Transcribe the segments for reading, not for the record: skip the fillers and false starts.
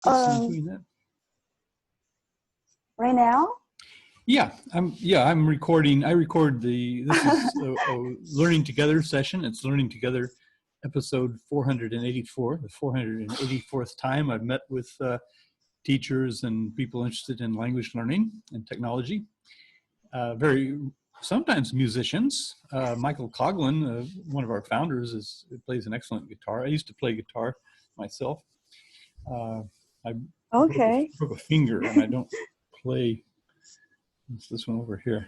doing that? Right now? Yeah, I'm recording. I record this is a Learning Together session. It's Learning Together episode 484, the 484th time I've met with teachers and people interested in language learning and technology. Sometimes musicians. Michael Coughlin, one of our founders, plays an excellent guitar. I used to play guitar myself. I broke a finger and I don't play. It's this one over here.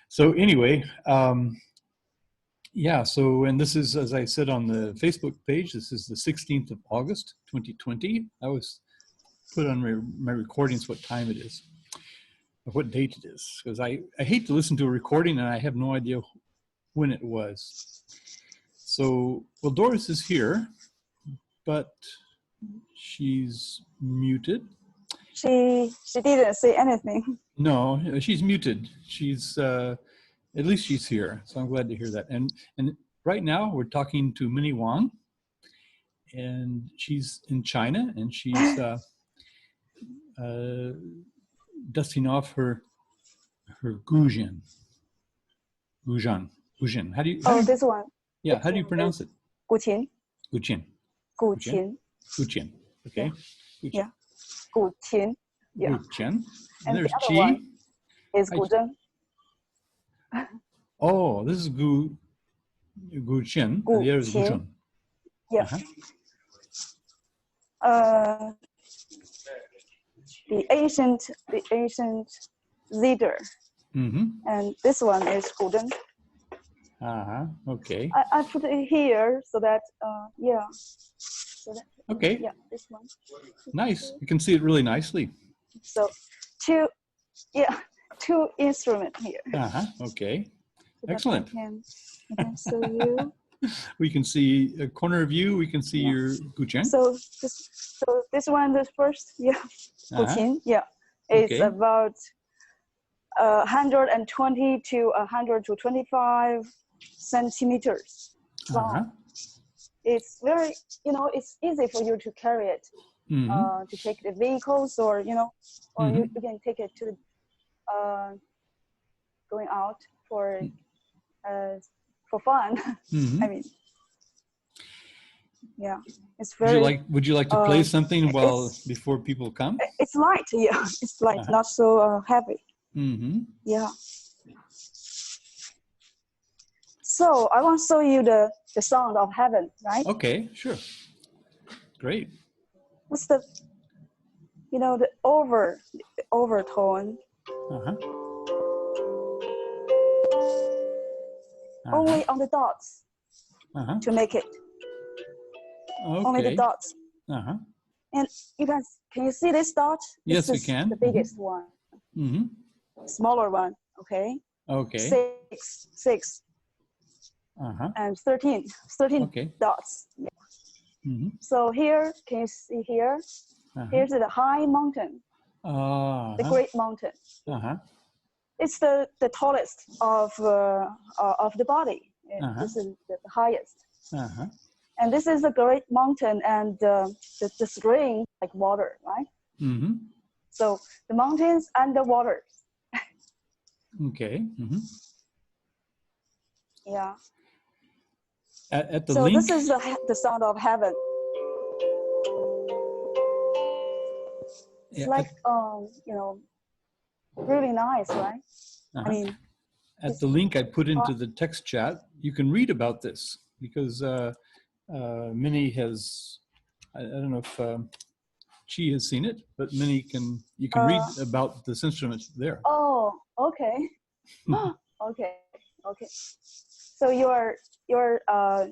So anyway, yeah, so, and this is, as I said on the Facebook page, this is the 16th of August, 2020. I always put on my recordings what time it is, or what date it is, because I hate to listen to a recording and I have no idea when it was. So, well, Doris is here, but she's muted. She didn't say anything. No, she's muted. She's at least she's here, so I'm glad to hear that. And right now we're talking to Minnie Wang, and she's in China, and she's dusting off her guzheng. How do you? This one. Yeah, how do you pronounce it? Guqin. Guqin. Guqin. Guqin. Okay. Yeah. Yeah. Guqin. Yeah. Guqin. And there's the other Qi. one is Guzheng. Oh, this is Guqin. And the other is Guzheng. Yeah. The ancient leader. Mm-hmm. And this one is Guzheng. Okay. I put it here so that yeah. So that, okay. Yeah, this one. Nice. You can see it really nicely. So two instruments here. Okay. So excellent. I can show you. We can see a corner view. We can see your guqin. So this one is first. Yeah. Guqin. Yeah. It's about 120 to 125 centimeters long. It's very, it's easy for you to carry it, to take the vehicles, or or you can take it to going out for fun. I mean, yeah, it's very. Would you like to play something before people come? It's light, yeah. It's light, not so heavy. Yeah. So I want to show you the sound of heaven, right? Okay, sure. Great. What's the, the overtone? Only on the dots to make it. Okay. Only the dots. And can you see this dot? Yes, we can. The biggest one. Smaller one. Okay. Okay. 6. And 13 dots. Yeah. So here, can you see here? Here's the high mountain, the Great Mountain. It's the tallest of the body. This is the highest. And this is the Great Mountain, and the spring like water, right? So the mountains and the water. Okay. Yeah. At the link. This is the sound of heaven. It's like really nice, right? I mean, at the link I put into the text chat, you can read about this, because Minnie has. I don't know if she has seen it, but Minnie you can read about this instrument there. Oh, okay. Okay. So you're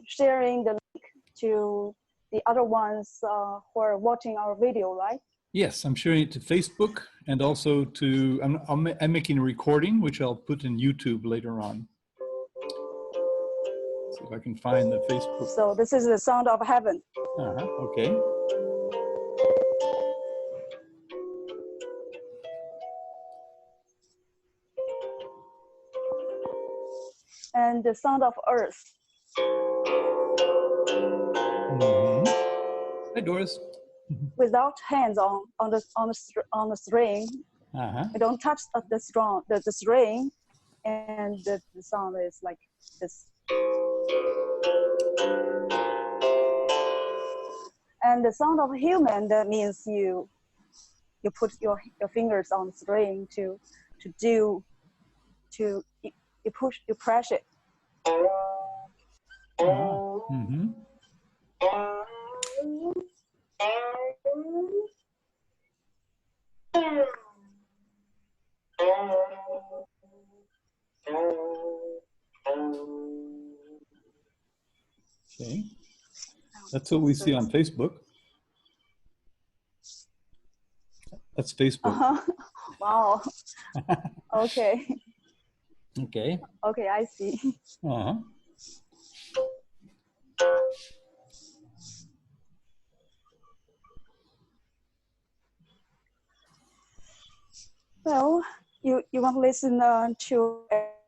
sharing the link to the other ones who are watching our video, right? Yes, I'm sharing it to Facebook, and also to I'm making a recording which I'll put in YouTube later on. See if I can find the Facebook. So this is the sound of heaven. Okay. And the sound of earth. Hi, Doris. without hands on the string. I don't touch the string, and the sound is like this. And the sound of a human, that means you put your fingers on the string you press it. Okay, that's what we see on Facebook. That's Facebook. Wow. Okay. Okay. Okay, I see. Well, you want to listen to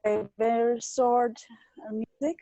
a very short music?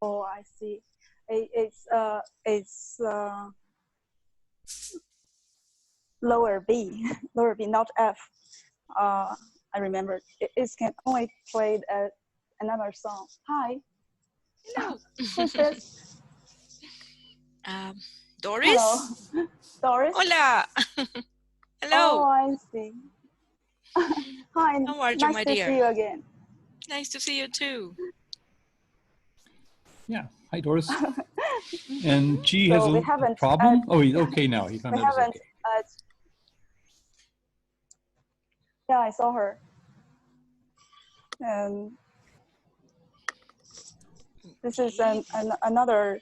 Oh, I see. It's lower B, not F. I remember it can only play another song. Hi. Hello. Who's this? Doris. Hello. Doris. Hola. Oh, Hello. I see. Hi. How are you, nice my to dear? see you again. Nice to see you too. Yeah. Hi, Doris. And G has a problem. Oh, he's okay now. He found out it's okay. Yeah, I saw her. And this is another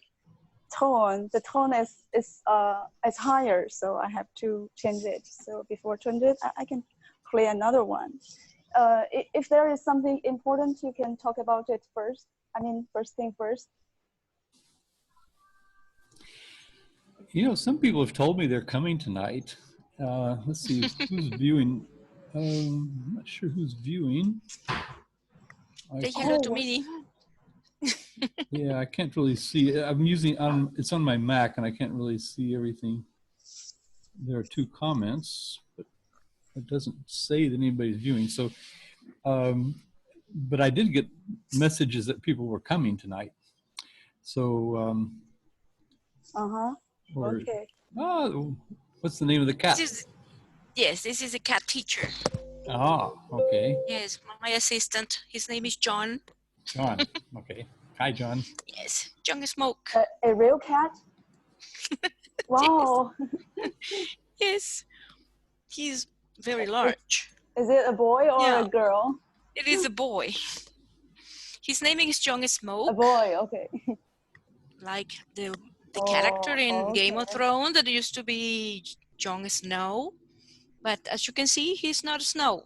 tone. The tone is higher, so I have to change it. So before change it, I can play another one. If there is something important, you can talk about it first. I mean, first thing first. You know, some people have told me they're coming tonight. Let's see, who's viewing? I'm not sure who's viewing. Say hello to Minnie. Yeah, I can't really see it. I'm using it's on my Mac, and I can't really see everything. There are 2 comments, but it doesn't say that anybody's viewing. So, but I did get messages that people were coming tonight. So, okay. Oh, what's the name of the cat? This is a cat teacher. Ah, okay. Yes, my assistant. His name is John. John, okay. Hi, John. Yes, John Smoke. A real cat? Wow. Yes, he's very large. Is it a boy or a girl? It is a boy. His name is John Smoke. A boy, okay. Like the character in Game of Thrones that used to be Jon Snow. But as you can see, he's not Snow.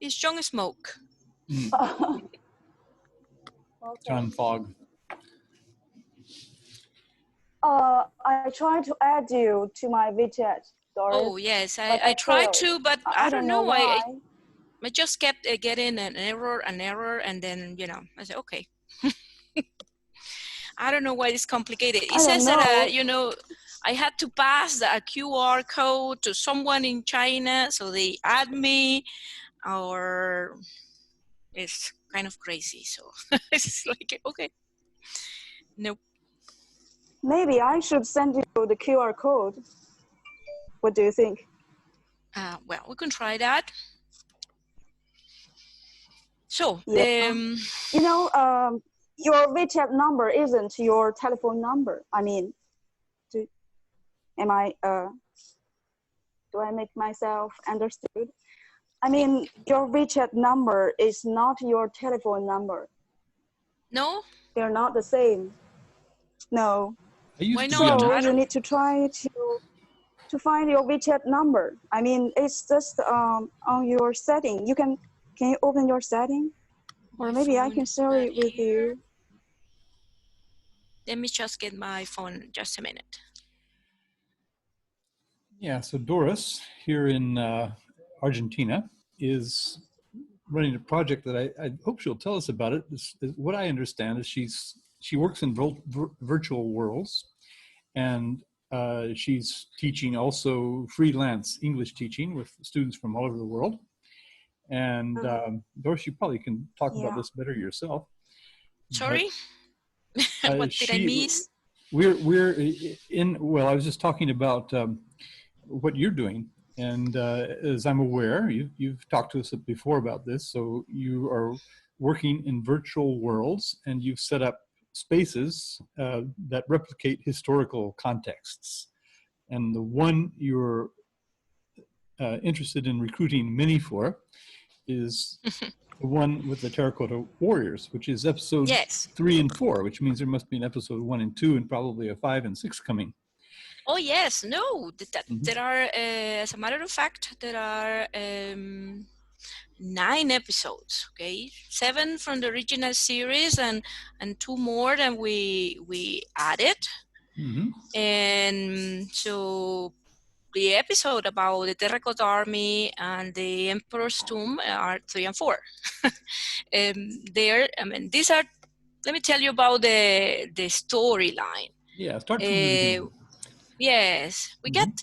He's John Smoke. John Fogg. I tried to add you to my WeChat, Doris. Oh, yes, I tried to, but I don't know why. I just kept getting an error, and then, you know, I said, okay. I don't know why it's complicated. It says that, you know, I had to pass a QR code to someone in China, so they add me, or it's kind of crazy. So it's like, okay, nope. Maybe I should send you the QR code. What do you think? Well, we can try that. So, yeah. You know, your WeChat number isn't your telephone number. I mean, do I make myself understood? I mean, your WeChat number is not your telephone number. No? They're not the same. No. Why not? So you need to try to find your WeChat number. I mean, it's just on your setting. Can you open your setting? Or maybe I can share it with you. Let me just get my phone, just a minute. Yeah, so Doris here in Argentina is running a project that I hope she'll tell us about it. What I understand is she works in virtual worlds, and she's teaching also freelance English teaching with students from all over the world. And Doris, you probably can talk about this better yourself. Sorry, what did I miss? We're in. Well, I was just talking about what you're doing, and as I'm aware, you've talked to us before about this. So you are working in virtual worlds, and you've set up spaces that replicate historical contexts. And the one you're interested in recruiting Minnie for is the one with the terracotta warriors, which is episode 3 and 4, which means there must be an episode 1 and 2 and probably a 5 and 6 coming. Oh yes, no, there are, as a matter of fact, there are 9 episodes, okay? 7 from the original series and 2 more than we added. And so the episode about the Terracotta Army and the Emperor's Tomb are 3 and 4. I mean, these are, let me tell you about the storyline. Yeah, start from the beginning. Yes, we get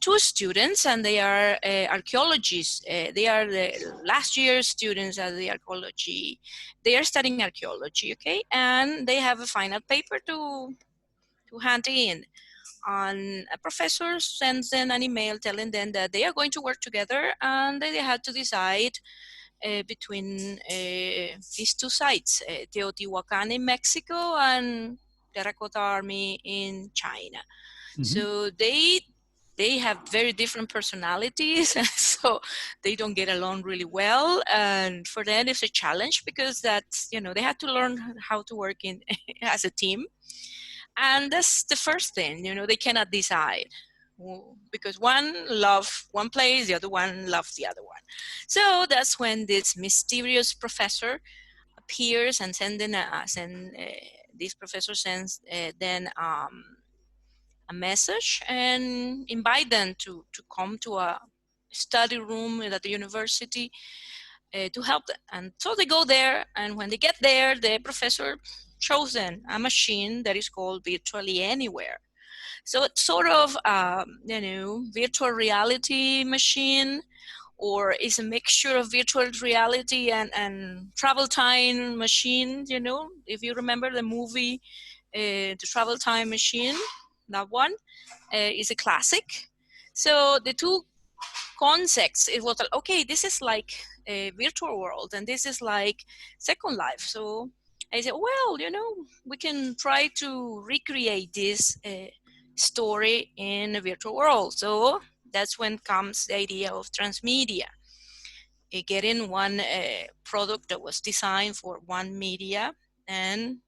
2 students, and they are archaeologists. They are the last year students at the archaeology. They are studying archaeology, okay? And they have a final paper to hand in. And a professor sends them an email telling them that they are going to work together, and they had to decide between these 2 sites, Teotihuacan in Mexico and Terracotta Army in China. So they have very different personalities, so they don't get along really well. And for them, it's a challenge because that's, you know, they have to learn how to work in as a team. And that's the first thing, you know, they cannot decide because one loves one place, the other one loves the other one. So that's when this mysterious professor appears and this professor sends then a message and invite them to come to a study room at the university to help them. And so they go there, and when they get there, the professor shows them a machine that is called Virtually Anywhere. So it's sort of, you know, virtual reality machine, or is a mixture of virtual reality and travel time machine. You know, if you remember the movie, the Travel Time Machine, that one is a classic. So the 2 concepts, it was like, okay, this is like a virtual world, and this is like Second Life. So I said, well, you know, we can try to recreate this story in a virtual world. So that's when comes the idea of transmedia. Getting one product that was designed for one media and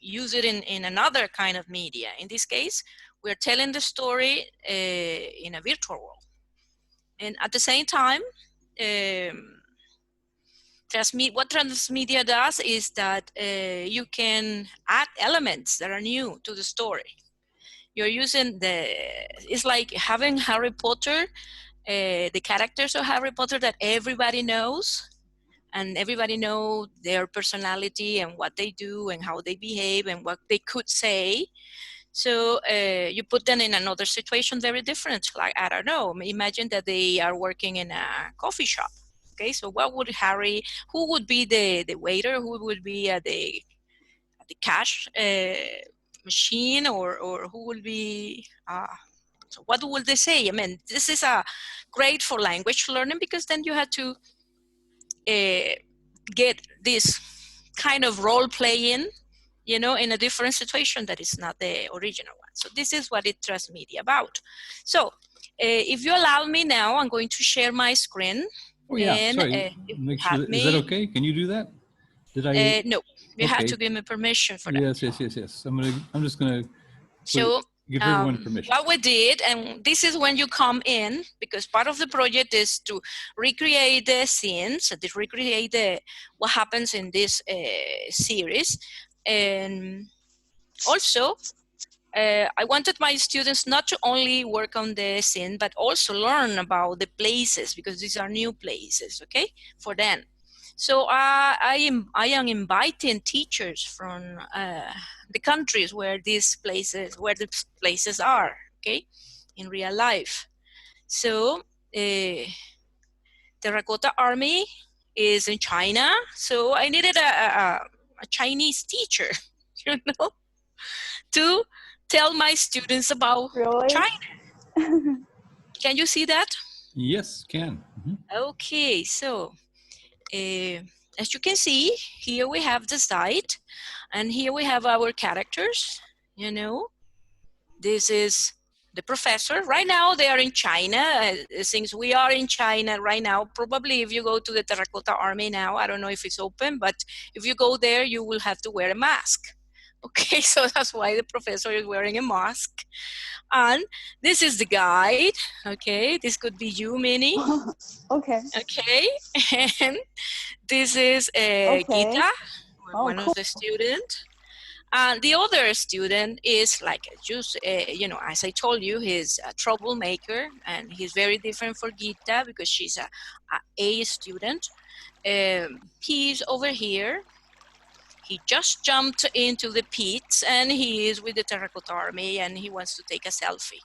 use it in another kind of media. In this case, we're telling the story in a virtual world. And at the same time, what transmedia does is that you can add elements that are new to the story. You're using it's like having Harry Potter, the characters of Harry Potter that everybody knows, and everybody know their personality and what they do and how they behave and what they could say. So you put them in another situation very different. Like, I don't know, imagine that they are working in a coffee shop. Okay, so what would who would be the waiter, who would be at the cash machine, or who will be, so what will they say? I mean, this is great for language learning, because then you have to get this kind of role playing, you know, in a different situation that is not the original one. So this is what it transmedia about. So if you allow me now, I'm going to share my screen. Oh yeah, and, sorry. Make sure that, is that okay? Can you do that? Did I? No, you have to give me permission for that. Yes. I'm just gonna. So give everyone permission. What we did, and this is when you come in, because part of the project is to recreate the scenes, to recreate what happens in this series. And also, I wanted my students not to only work on the scene, but also learn about the places, because these are new places, okay, for them. So I am inviting teachers from the countries where these places are, okay, in real life. So Terracotta Army is in China, so I needed a Chinese teacher, you know, to tell my students about China. Can you see that? Yes, can. Okay, so as you can see, here we have the site, and here we have our characters, you know. This is the professor. Right now they are in China. Since we are in China right now, probably if you go to the Terracotta Army now, I don't know if it's open, but if you go there, you will have to wear a mask. Okay, so that's why the professor is wearing a mask. And this is the guide. Okay, this could be you, Minnie. Okay. Okay, and this is Gita, one of the students. And the other student is like just, you know, as I told you, he's a troublemaker, and he's very different for Gita because she's a A student. He's over here. He just jumped into the pits, and he is with the Terracotta Army, and he wants to take a selfie.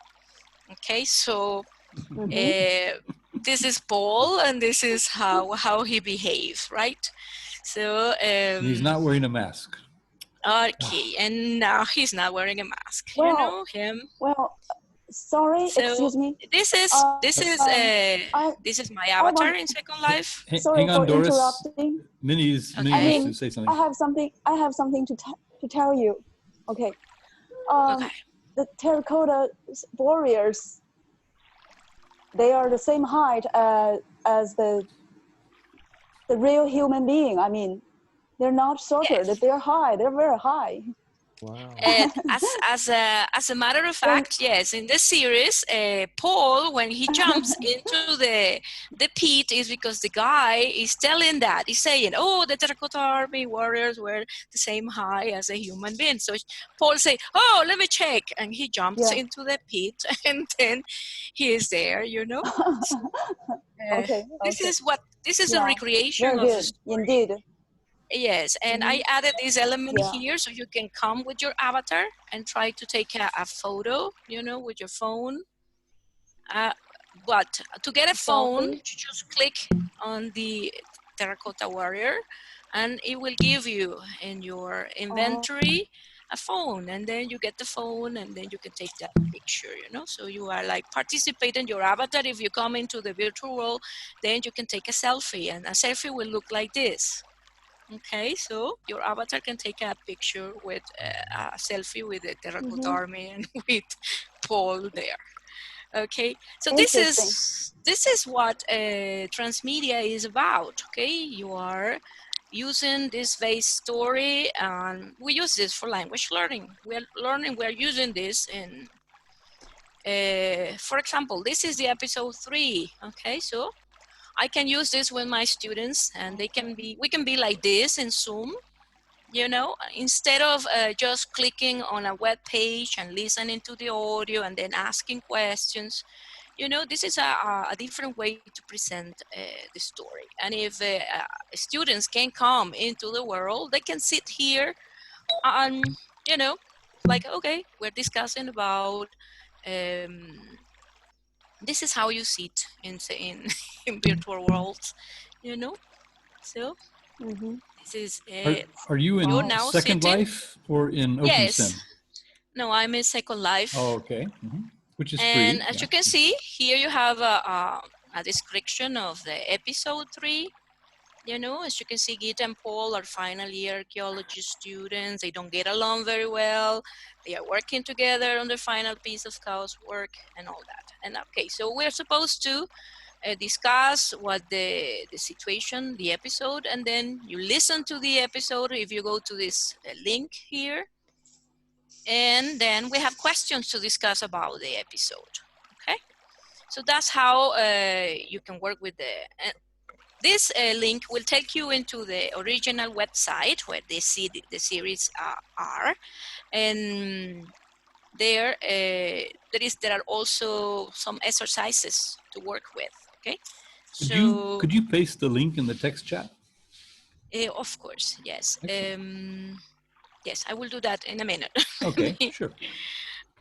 Okay, so this is Paul, and this is how he behaves, right? So he's not wearing a mask. Okay, and now he's not wearing a mask. Well, you know him. Well, sorry, so excuse me. This is my avatar in Second Life. Sorry hang on, for Doris. interrupting. Minnie wants to say something. I have something to tell you. Okay. The terracotta warriors, they are the same height as the real human being. I mean, they're not shorter. Yes. They're high. They're very high. Wow. As a matter of fact, yes, in this series, Paul, when he jumps into the pit, is because the guy is telling that. He's saying, oh, the Terracotta Army warriors were the same height as a human being. So Paul say, oh, let me check. And he jumps into the pit, and then he is there, you know. This is a recreation of the story. Indeed. Yes, and I added this element here so you can come with your avatar and try to take a photo, you know, with your phone. But to get a phone, you just click on the Terracotta Warrior, and it will give you in your inventory a phone, and then you get the phone, and then you can take that picture, you know. So you are like participating your avatar. If you come into the virtual world, then you can take a selfie, and a selfie will look like this. Okay, so your avatar can take a picture with a selfie with the Terracotta Army and with Paul there. Okay, so this is what transmedia is about. Okay, you are using this base story, and we use this for language learning. We're using this in, for example, this is the episode 3. Okay, so I can use this with my students, and we can be like this in Zoom, you know, instead of just clicking on a web page and listening to the audio and then asking questions. You know, this is a different way to present the story. And if students can come into the world, they can sit here and, you know, like, okay, we're discussing about this is how you see it in virtual worlds, you know. So this is are you in Second Life or in OpenSim? No, I'm in Second Life. Oh, okay. Which is free. And as you can see, here you have a description of the episode 3. You know, as you can see, Gita and Paul are final year archaeology students. They don't get along very well. They are working together on the final piece of coursework and all that. And okay, so we're supposed to discuss what the situation, the episode, and then you listen to the episode if you go to this link here. And then we have questions to discuss about the episode, okay? So that's how you can work with the, this link will take you into the original website where the series are. And there are also some exercises to work with, okay? Could you paste the link in the text chat? Of course, yes. Yes, I will do that in a minute. Okay, sure.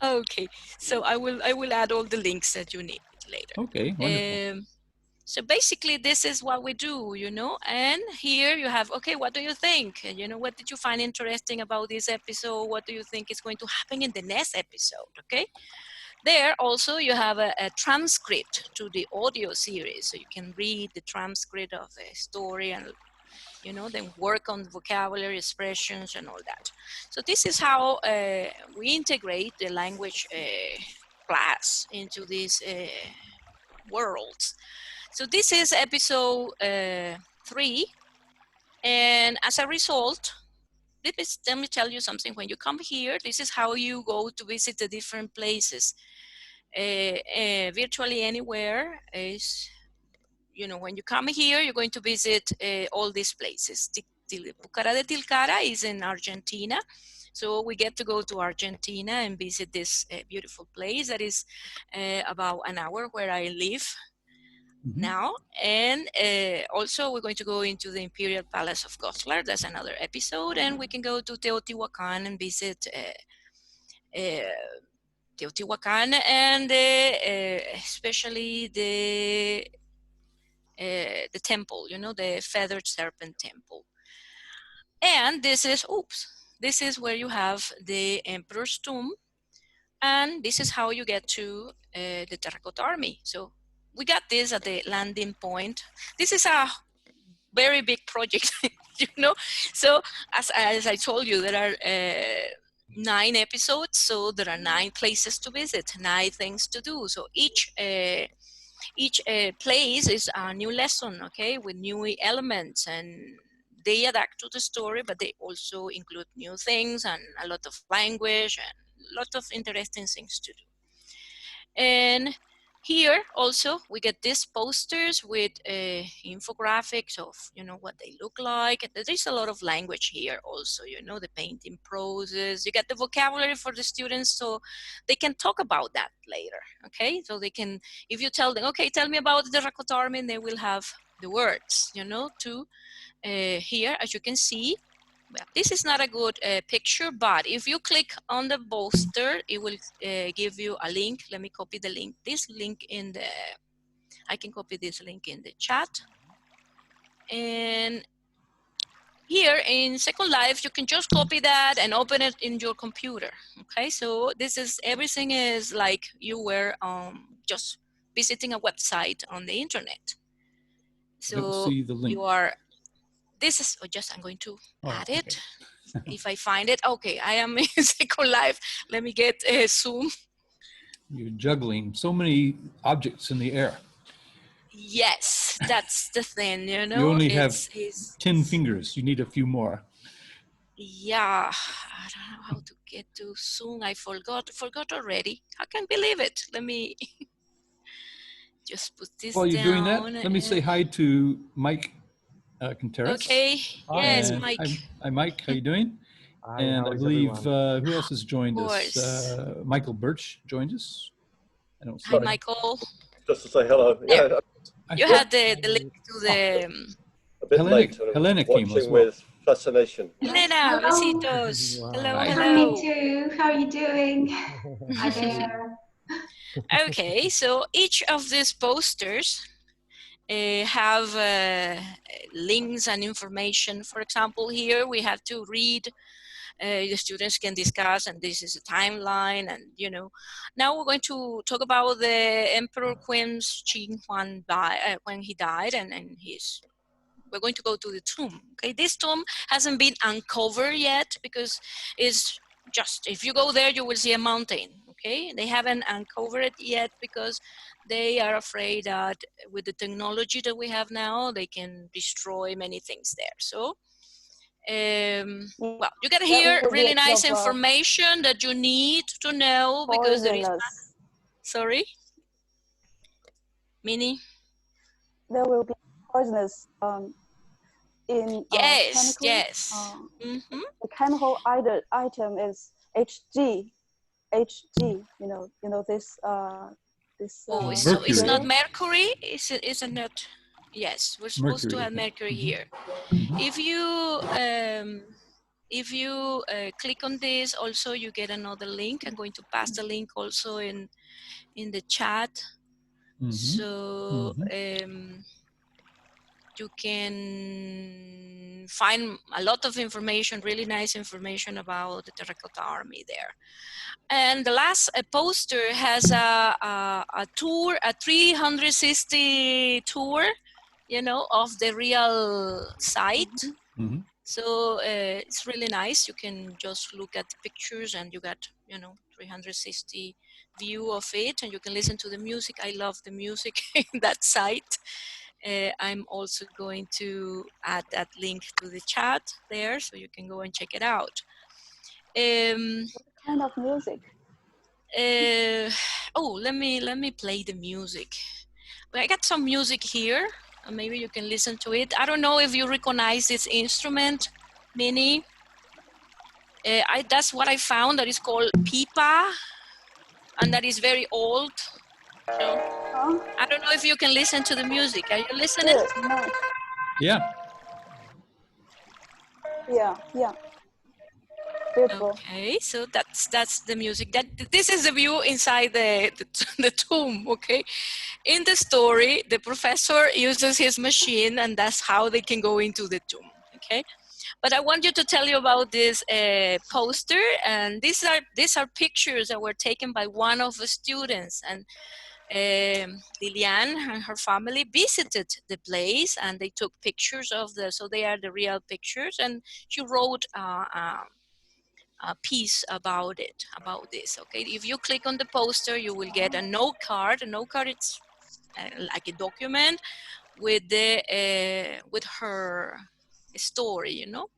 Okay, so I will add all the links that you need later. Okay, wonderful. So basically, this is what we do, you know. And here you have, okay, what do you think? And, you know, what did you find interesting about this episode? What do you think is going to happen in the next episode? Okay. There also you have a transcript to the audio series, so you can read the transcript of the story and, you know, then work on vocabulary, expressions, and all that. So this is how we integrate the language class into these worlds. So this is episode 3, and as a result, let me tell you something. When you come here, this is how you go to visit the different places. Virtually anywhere is, you know, when you come here, you're going to visit all these places. Pucará de Tilcara is in Argentina. So we get to go to Argentina and visit this beautiful place that is about an hour where I live now. And also we're going to go into the Imperial Palace of Goslar. That's another episode. And we can go to Teotihuacan and visit Teotihuacan and especially the temple, you know, the feathered serpent temple. And this is, this is where you have the emperor's tomb. And this is how you get to the terracotta army. So we got this at the landing point. This is a very big project, you know. So as I told you, there are 9 episodes, so there are 9 places to visit, 9 things to do. So each place is a new lesson, okay, with new elements, and they adapt to the story, but they also include new things and a lot of language and a lot of interesting things to do. And here also we get these posters with infographics of, you know, what they look like. There's a lot of language here also, you know, the painting process. You get the vocabulary for the students so they can talk about that later, okay? So they can, if you tell them, okay, tell me about the terracotta army, they will have the words, you know, to here, as you can see. Well, this is not a good picture, but if you click on the poster, it will give you a link. Let me copy the link. This link in the, I can copy this link in the chat. And here in Second Life, you can just copy that and open it in your computer. Okay, so this is, everything is like you were just visiting a website on the internet. So you are, this is, I'm going to add it. Okay. If I find it, okay, I am in Second Life. Let me get Zoom. You're juggling so many objects in the air. Yes, that's the thing, you know. You only have 10 fingers. You need a few more. Yeah, I don't know how to get to Zoom. I forgot already. I can't believe it. Let me just put this down. While you're doing that, let me say hi to Mike Contreras. Okay, yes, Mike. Hi, Mike, how you doing? Hi, and I believe, who else has joined us? Michael Birch joined us. I don't see Hi, Michael. Just to say hello. Yeah. You had the link to the... a bit late. Helena came as well. With fascination. Helena, besitos. Wow. Hello, Hi, hello. me too. How are you doing? Hi there. Okay, so each of these posters have links and information. For example, here we have to read the students can discuss, and this is a timeline, and you know. Now we're going to talk about the Emperor Qin Shi Huang when he died, and we're going to go to the tomb. Okay, this tomb hasn't been uncovered yet because it's just, if you go there, you will see a mountain. Okay, they haven't uncovered it yet because they are afraid that with the technology that we have now, they can destroy many things there. So, well, you get here really nice information that you need to know because there is. Sorry, Minnie. There will be poisonous in yes, chemical. yes. The chemical item is Hg. You know this. Oh, so it's not mercury, isn't it? Yes, we're supposed to have mercury here. If you click on this, also you get another link. I'm going to pass the link also in the chat. So you can find a lot of information, really nice information about the Terracotta Army there. And the last poster has a tour, a 360 tour, you know, of the real site. So it's really nice. You can just look at the pictures and you got, you know, 360 view of it, and you can listen to the music. I love the music in that site. I'm also going to add that link to the chat there, so you can go and check it out. What kind of music? Oh, let me play the music. Well, I got some music here. Maybe you can listen to it. I don't know if you recognize this instrument, Minnie. That's what I found. That is called pipa, and that is very old. So I don't know if you can listen to the music. Are you listening? No. Yeah. Yeah. Beautiful. Okay, so that's the music. This is the view inside the tomb. Okay, in the story, the professor uses his machine, and that's how they can go into the tomb. Okay, but I want you to tell you about this poster, and these are pictures that were taken by one of the students, and Liliane and her family visited the place, and they took pictures of so they are the real pictures, and she wrote a piece about this. Okay, if you click on the poster, you will get a note card. A note card, it's like a document with with her story, you know.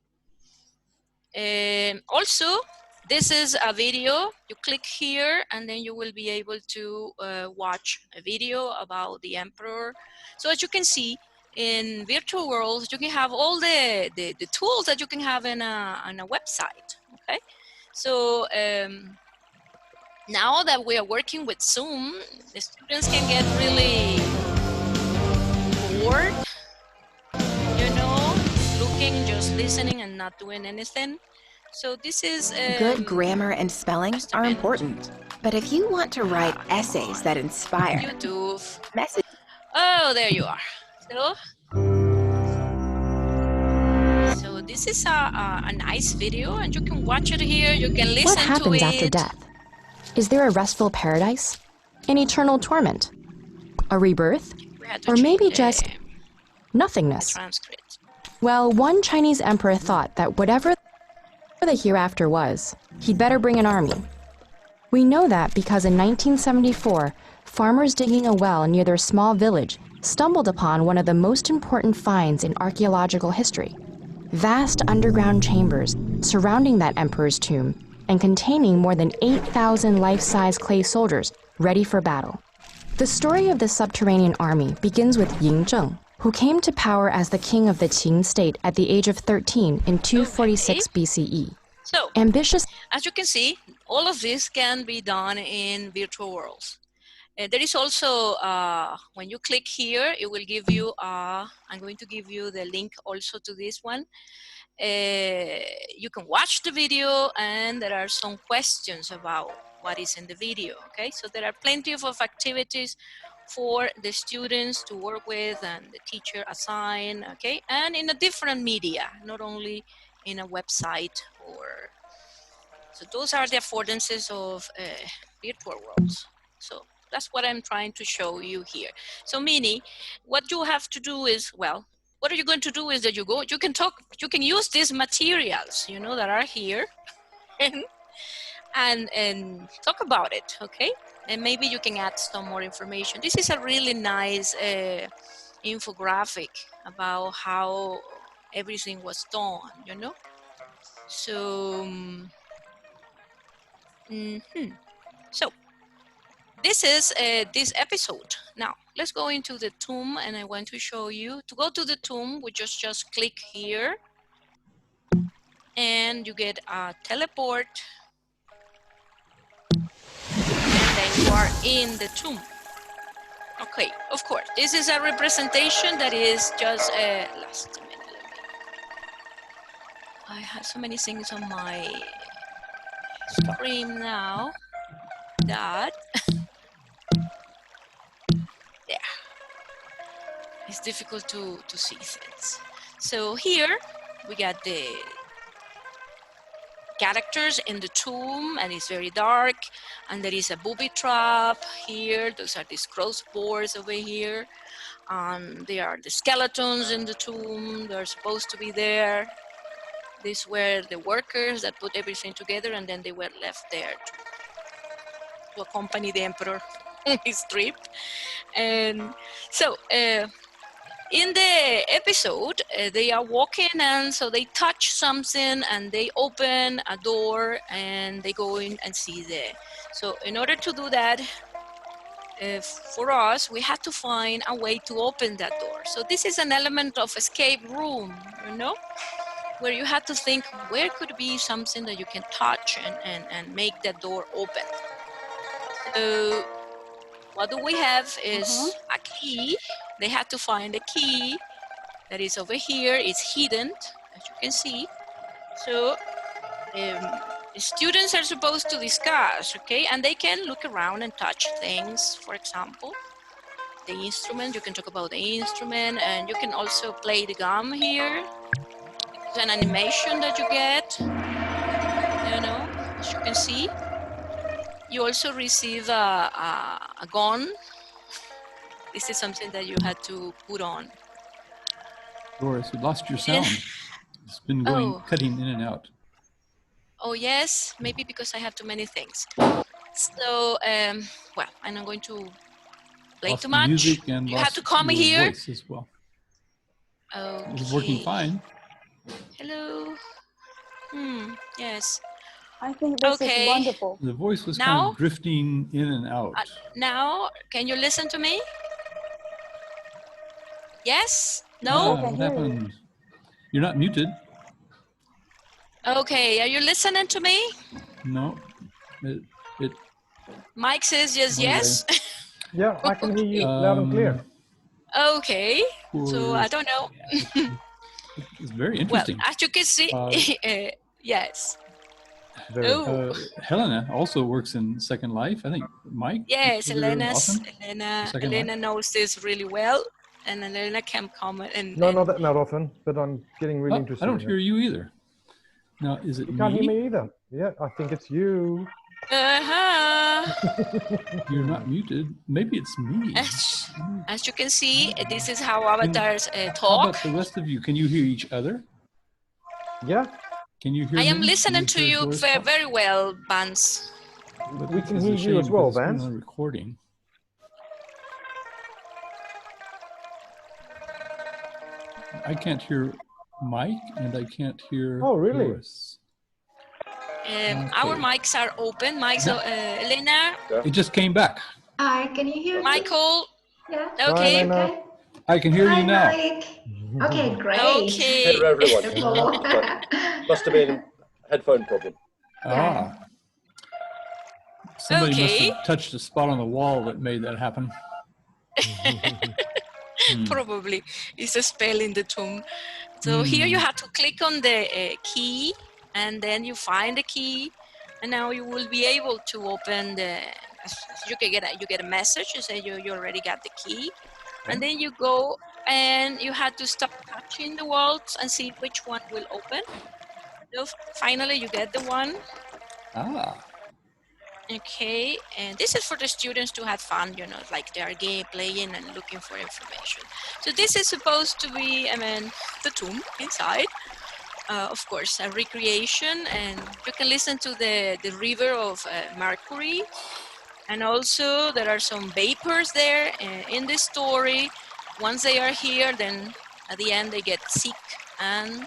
Also, this is a video. You click here, and then you will be able to watch a video about the emperor. So as you can see, in virtual worlds, you can have all the tools that you can have in a website. Okay, so now that we are working with Zoom, the students can get really bored, you know, looking, just listening and not doing anything. So this is good grammar and spelling are important, but if you want to write essays that inspire, YouTube message. Oh, there you are. So this is a nice video, and you can watch it here. You can listen to it. What happens after death? Is there a restful paradise? An eternal torment? A rebirth? Or maybe just nothingness? Well, one Chinese emperor thought that whatever the hereafter was, he'd better bring an army. We know that because in 1974, farmers digging a well near their small village stumbled upon one of the most important finds in archaeological history. Vast underground chambers surrounding that emperor's tomb and containing more than 8,000 life-size clay soldiers ready for battle. The story of the subterranean army begins with Ying Zheng, who came to power as the king of the Qing state at the age of 13 in 246 BCE. So, ambitious. As you can see, all of this can be done in virtual worlds. There is also, when you click here, it will give you, I'm going to give you the link also to this one. You can watch the video, and there are some questions about what is in the video, okay? So there are plenty of activities for the students to work with and the teacher assign, okay? And in a different media, not only in a website or So those are the affordances of virtual worlds. So that's what I'm trying to show you here. So Minnie, what you have to do is, well, what are you going to do is that you can use these materials, you know, that are here and talk about it, okay? And maybe you can add some more information. This is a really nice infographic about how everything was done, you know? So, so this is this episode. Now, let's go into the tomb and I want to show you. To go to the tomb, we just click here and you get a teleport and then you are in the tomb. Okay, of course, this is a representation that is just last minute. I have so many things on my screen now that yeah, it's difficult to see things. So here we got the characters in the tomb and it's very dark, and there is a booby trap here. Those are these crossbows over here. There are the skeletons in the tomb. They're supposed to be there. These were the workers that put everything together, and then they were left there to accompany the emperor on his trip. And so in the episode, they are walking, and so they touch something and they open a door and they go in and see there. So in order to do that, for us, we had to find a way to open that door. So this is an element of escape room, you know, where you had to think where could be something that you can touch and make that door open. So what do we have is a key. They had to find a key that is over here. It's hidden, as you can see. So the students are supposed to discuss, okay? And they can look around and touch things, for example. The instrument, you can talk about the instrument, and you can also play the gum here. It's an animation that you get, you know, as you can see. You also receive a gun. This is something that you had to put on. Doris, we lost your sound. It's been going, cutting in and out. Oh, yes, maybe because I have too many things. So, well, I'm not going to play too much. Music and you have to come here. Voice as well. Okay. It's working fine. Hello. Yes. I think this is wonderful. The voice was kind of drifting in and out. Now, can you listen to me? Yes? No? What happened? You're not muted. Okay, are you listening to me? No. Mike says yes. Yeah, I can hear you loud and clear. Okay, so I don't know. It's very interesting. Well, as you can see, yes. Helena also works in Second Life. I think Mike. Yes, Elena knows this really well, and Elena can comment. No, not often, but I'm getting really interested. I don't hear you either. Now, is it you can't hear me either. Yeah, I think it's you. You're not muted. Maybe it's me. As you can see, this is how avatars talk. How about the rest of you? Can you hear each other? Yeah. Can you hear me? I am listening to you very well, Vance. We can hear you as well, Vance. Recording. I can't hear Mike, and I can't hear. Oh, really? Doris. Our mics are open. Elena. It just came back. Hi, can you hear me? Michael. Yeah. Okay. Okay. I can hear you now. Mike. Okay, great. Okay. Hello, everyone. Must have been a headphone problem. Somebody must have touched a spot on the wall that made that happen. Probably. It's a spell in the tomb. So here you have to click on the key, and then you find the key, and now you will be able to open the. You get a message. You say you already got the key, and then you go and you have to stop touching the walls and see which one will open. So finally, you get the one, Ah. Okay, and this is for the students to have fun, you know, like they are playing and looking for information. So this is supposed to be, I mean, the tomb inside. Of course, a recreation, and you can listen to the river of Mercury. And also there are some vapors there in the story. Once they are here, then at the end they get sick, and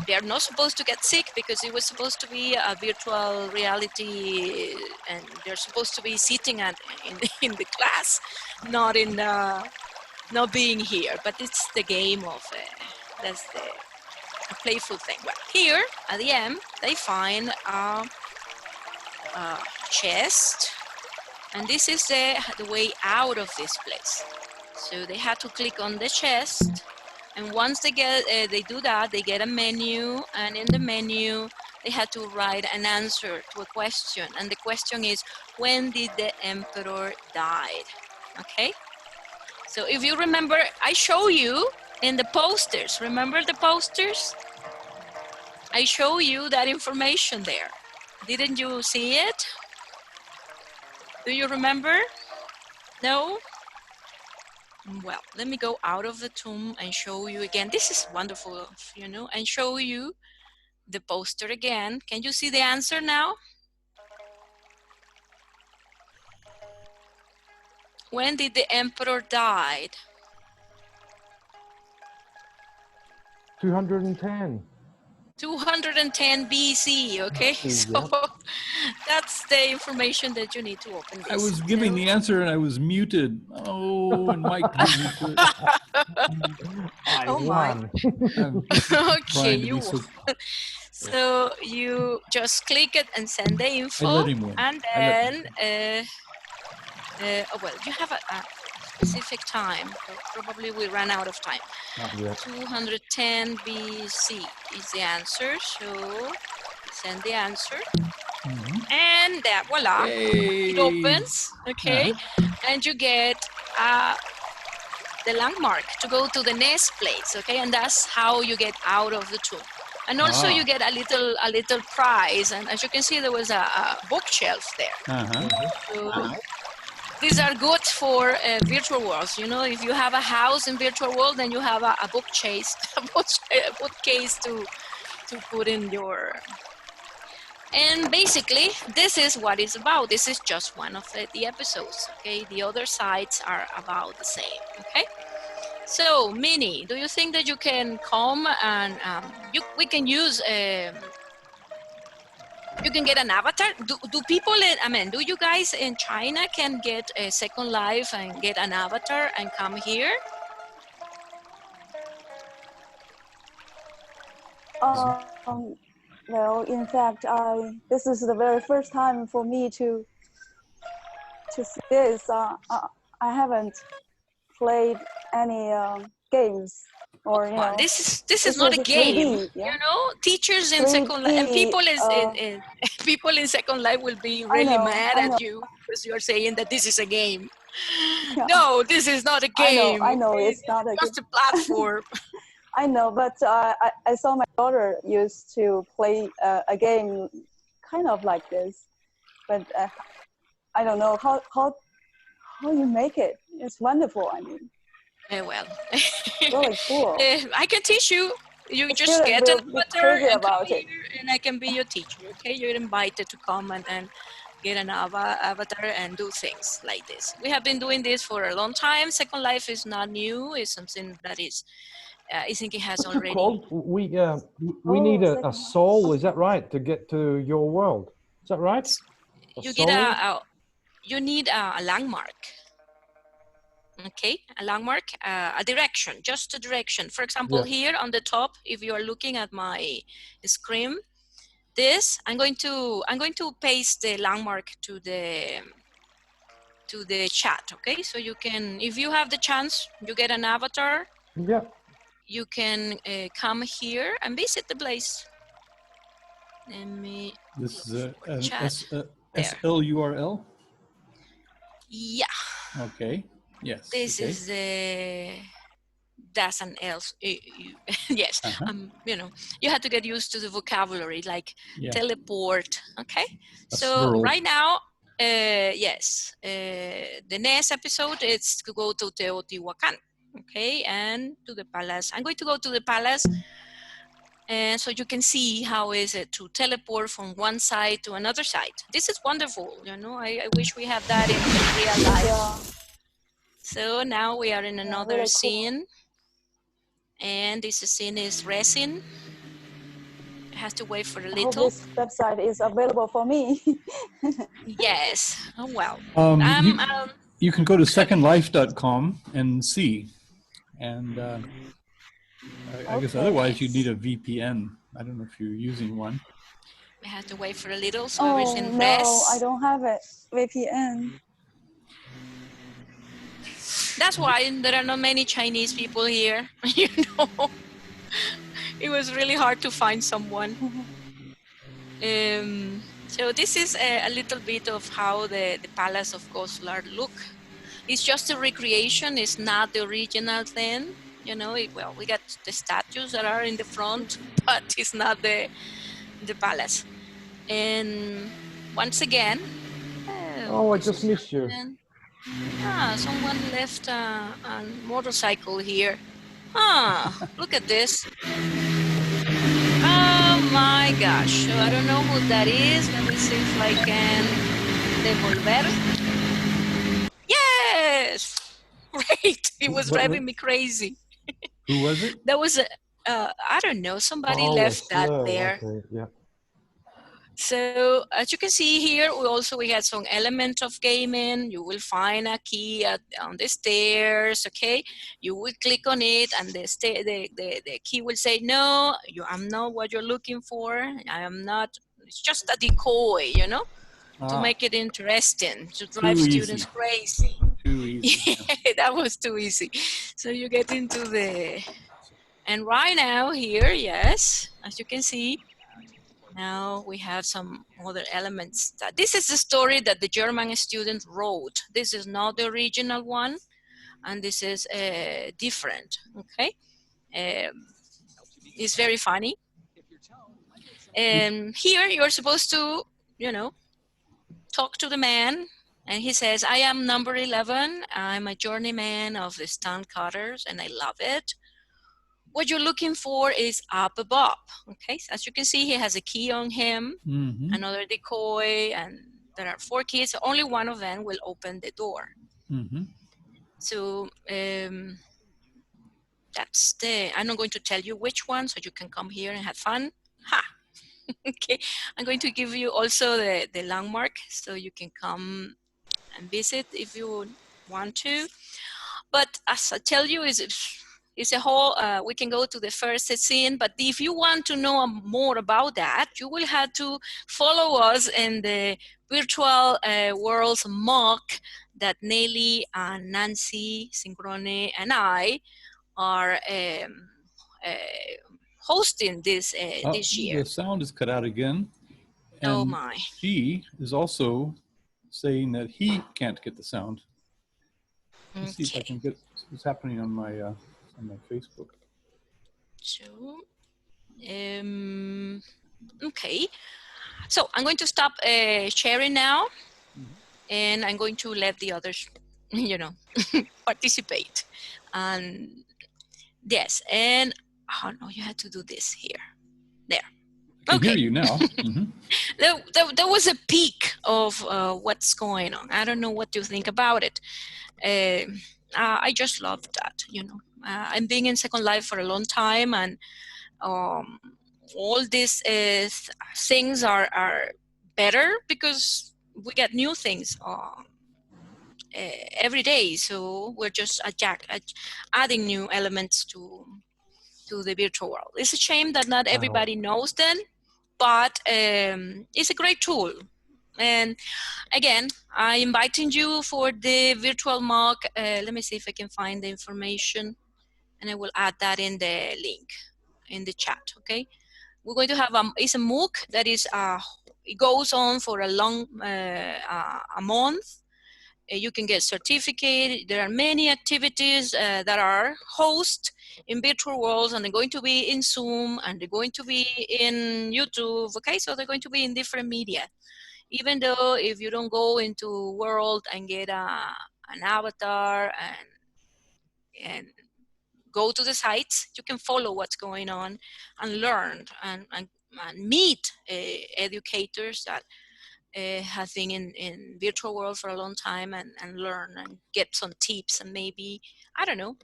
they are not supposed to get sick because it was supposed to be a virtual reality, and they're supposed to be sitting in the class, not in not being here. But it's the game of that's the a playful thing. Well, here at the end they find a chest, and this is the way out of this place. So they had to click on the chest. And once they do that, they get a menu, and in the menu, they had to write an answer to a question. And the question is, when did the emperor die? Okay? So if you remember, I show you in the posters. Remember the posters? I show you that information there. Didn't you see it? Do you remember? No? Well, let me go out of the tomb and show you again. This is wonderful, you know, and show you the poster again. Can you see the answer now? When did the emperor die? 210. 210 BC, okay? So that's the information that you need to open this. I was giving the answer and I was muted. Oh, and Mike beat me to it. I won. Okay, you won. So you just click it and send the info. I let him win. And then, oh, well, you have a specific time. So probably we ran out of time. 210 BC is the answer. So send the answer. And voila, it opens. Okay, and you get the landmark to go to the next place. Okay, and that's how you get out of the tomb. And also you get a little prize. And as you can see, there was a bookshelf there. So these are good for virtual worlds. You know, if you have a house in virtual world, then you have a bookcase to put in your. And basically, this is what it's about. This is just one of the episodes. Okay, the other sides are about the same. Okay. So, Minnie, do you think that you can come and we can use, you can get an avatar? Do people, do you guys in China can get a Second Life and get an avatar and come here? Well, in fact, this is the very first time for me to see this. I haven't played any games, or you know. This is not a game. 3D, yeah? You know, teachers in Second Life and people people in Second Life will be really mad at you because you're saying that this is a game. Yeah. No, this is not a game. I know it's not a just a platform. I know, but I saw my daughter used to play a game kind of like this, but I don't know how you make it. It's wonderful. I mean, well, really cool. I can teach you. You just get an avatar and come here, and I can be your teacher. Okay, you're invited to come and get an avatar and do things like this. We have been doing this for a long time. Second Life is not new. It's something that is. I think it has already. We need a soul. Is that right to get to your world? Is that right? You need a landmark. Okay, a landmark, a direction, just a direction. For example, here on the top, if you are looking at my screen, I'm going to paste the landmark to the chat. Okay, so you can, if you have the chance, you get an avatar. Yeah. You can come here and visit the place. Let me. This is an SL URL? Yeah. Okay. Yes. This is the doesn't else. Yes, you know, you have to get used to the vocabulary, like teleport. Okay, so right now, yes, the next episode is to go to Teotihuacan. Okay, and to the palace. I'm going to go to the palace. And so you can see how is it to teleport from one side to another side. This is wonderful, you know. I wish we have that in real life. Yeah. So now we are in another really scene. Cool. And this scene is resin. It has to wait for a little. I hope this website is available for me. Yes. Oh, well. You can go to secondlife.com and see. And I guess otherwise you'd need a VPN. I don't know if you're using one. We have to wait for a little so everything rests. No, I don't have it. VPN. That's why there are not many Chinese people here. You know, it was really hard to find someone. So this is a little bit of how the Palace of Goslar look. It's just a recreation. It's not the original thing. You know, well, we got the statues that are in the front, but it's not the palace. And once again, I just missed you. Someone left a motorcycle here. Look at this. Oh my gosh. So I don't know who that is. Let me see if I can devolver. Yes! Great. It was driving me crazy. Who was it? That was I don't know. Somebody left that there. Okay. Yeah. So as you can see here, we had some element of gaming. You will find a key on the stairs. Okay, you will click on it, and the key will say, "No, I'm not what you're looking for. I am not. It's just a decoy, you know, to make it interesting, to drive students crazy." Too easy. That was too easy. So you get into and right now here, yes, as you can see. Now we have some other elements. This is the story that the German student wrote. This is not the original one, and this is different, okay? It's very funny. And here you're supposed to, you know, talk to the man, and he says, I am number 11. I'm a journeyman of the stone cutters, and I love it. What you're looking for is up above, okay? So as you can see, he has a key on him, another decoy, and there are 4 keys. Only one of them will open the door. So that's I'm not going to tell you which one, so you can come here and have fun. Okay, I'm going to give you also the landmark, so you can come and visit if you want to. But as I tell you, it's a whole, we can go to the first scene, but if you want to know more about that, you will have to follow us in the virtual worlds mock that Nelly and Nancy Singrone and I are hosting this year. The sound is cut out again. And oh my. She is also saying that he can't get the sound. Let's see if I can get what's happening on my Facebook. So, okay. So I'm going to stop sharing now, and I'm going to let the others, you know, participate. And yes, and oh no, you had to do this here, there. I can hear you now. There was a peak of what's going on. I don't know what you think about it. I just love that, you know. I'm being in Second Life for a long time, and all these things are better because we get new things every day. So we're just adding new elements to the virtual world. It's a shame that not everybody knows them, but it's a great tool. And again, I'm inviting you for the virtual mock. Let me see if I can find the information, and I will add that in the link in the chat. Okay, we're going to have it's a MOOC that is it goes on for a long a month, You can get certificate. There are many activities that are hosted in virtual worlds, and they're going to be in Zoom, and they're going to be in YouTube. Okay, so they're going to be in different media. Even though if you don't go into world and get an avatar and go to the sites, you can follow what's going on and learn and meet educators that have been in virtual world for a long time and learn and get some tips and maybe, I don't know,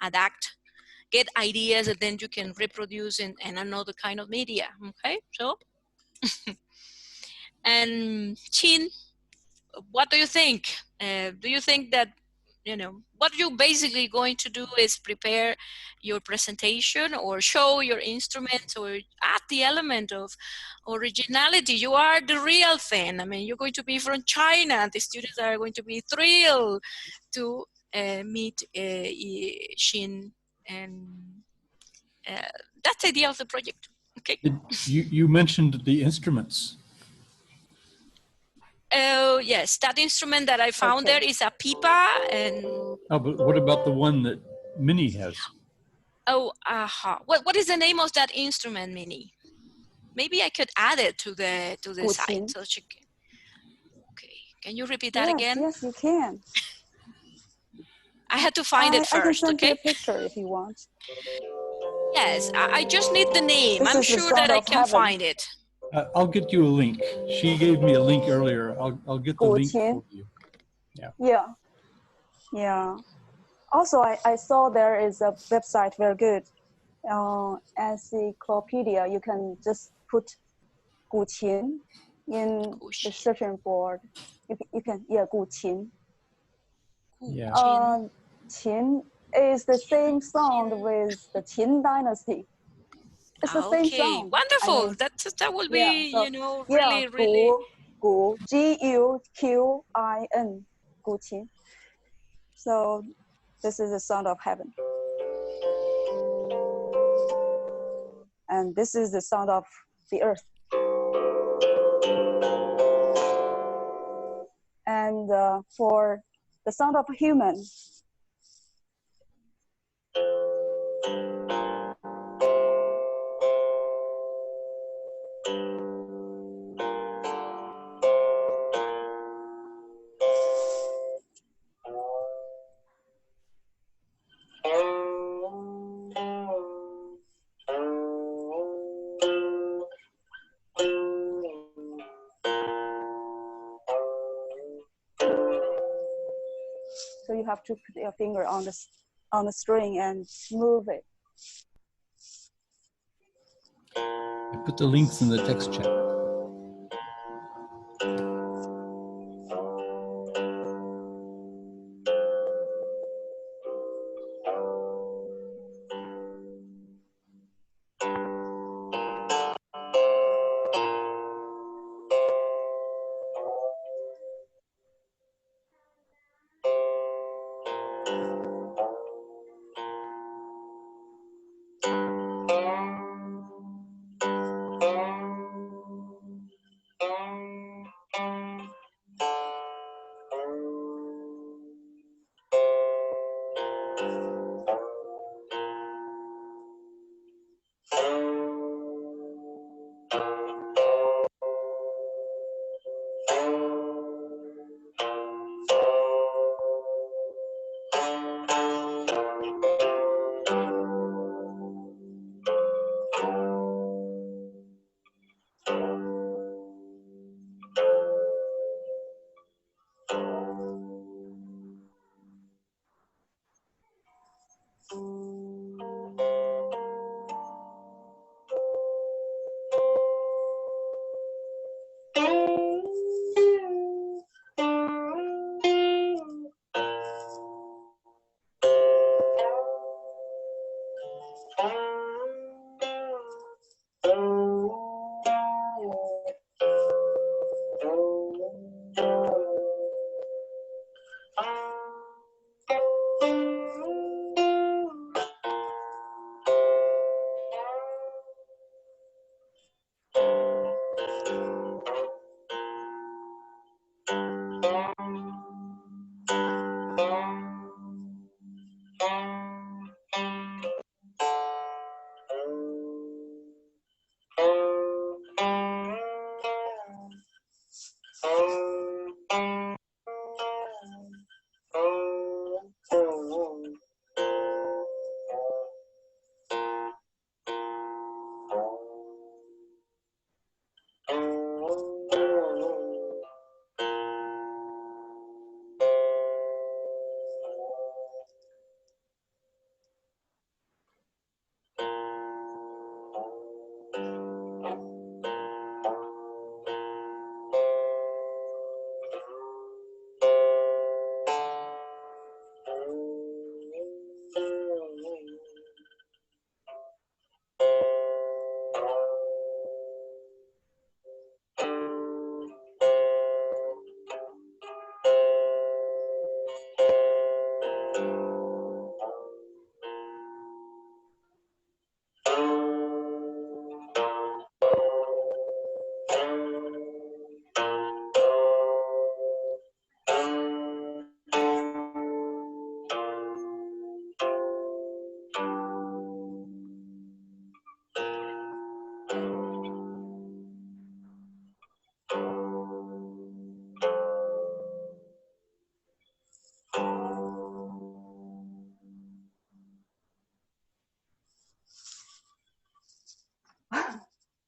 adapt, get ideas that then you can reproduce in another kind of media. Okay, so and Chin, what do you think? Do you think that, you know, what you're basically going to do is prepare your presentation or show your instruments or add the element of originality? You are the real thing. I mean, you're going to be from China. The students are going to be thrilled to meet Xin, and that's the idea of the project. Okay. You mentioned the instruments. Oh, yes, that instrument that I found there is a pipa. And oh, but what about the one that Minnie has? Oh, what is the name of that instrument, Minnie? Maybe I could add it to the site. So she can... Okay, can you repeat that again? Yes, you can. I had to find it first. I can send okay. you a picture if you want. Yes, I just need the name. I'm sure that I can find it. I'll get you a link. She gave me a link earlier. I'll get the link for you. Yeah. Yeah. Also, I saw there is a website very good. Encyclopedia. You can just put 古琴 in the searching board. You can, yeah, 古琴. Yeah. Qin is the same sound with the Qin dynasty. It's the same sound. Wonderful. I mean, that will be, so, you know, yeah, really. Gu, G-U-Q-I-N, 古琴. So this is the sound of heaven. And this is the sound of the earth. And for the sound of a human, so you have to put your finger on the string and move it. I put the links in the text chat.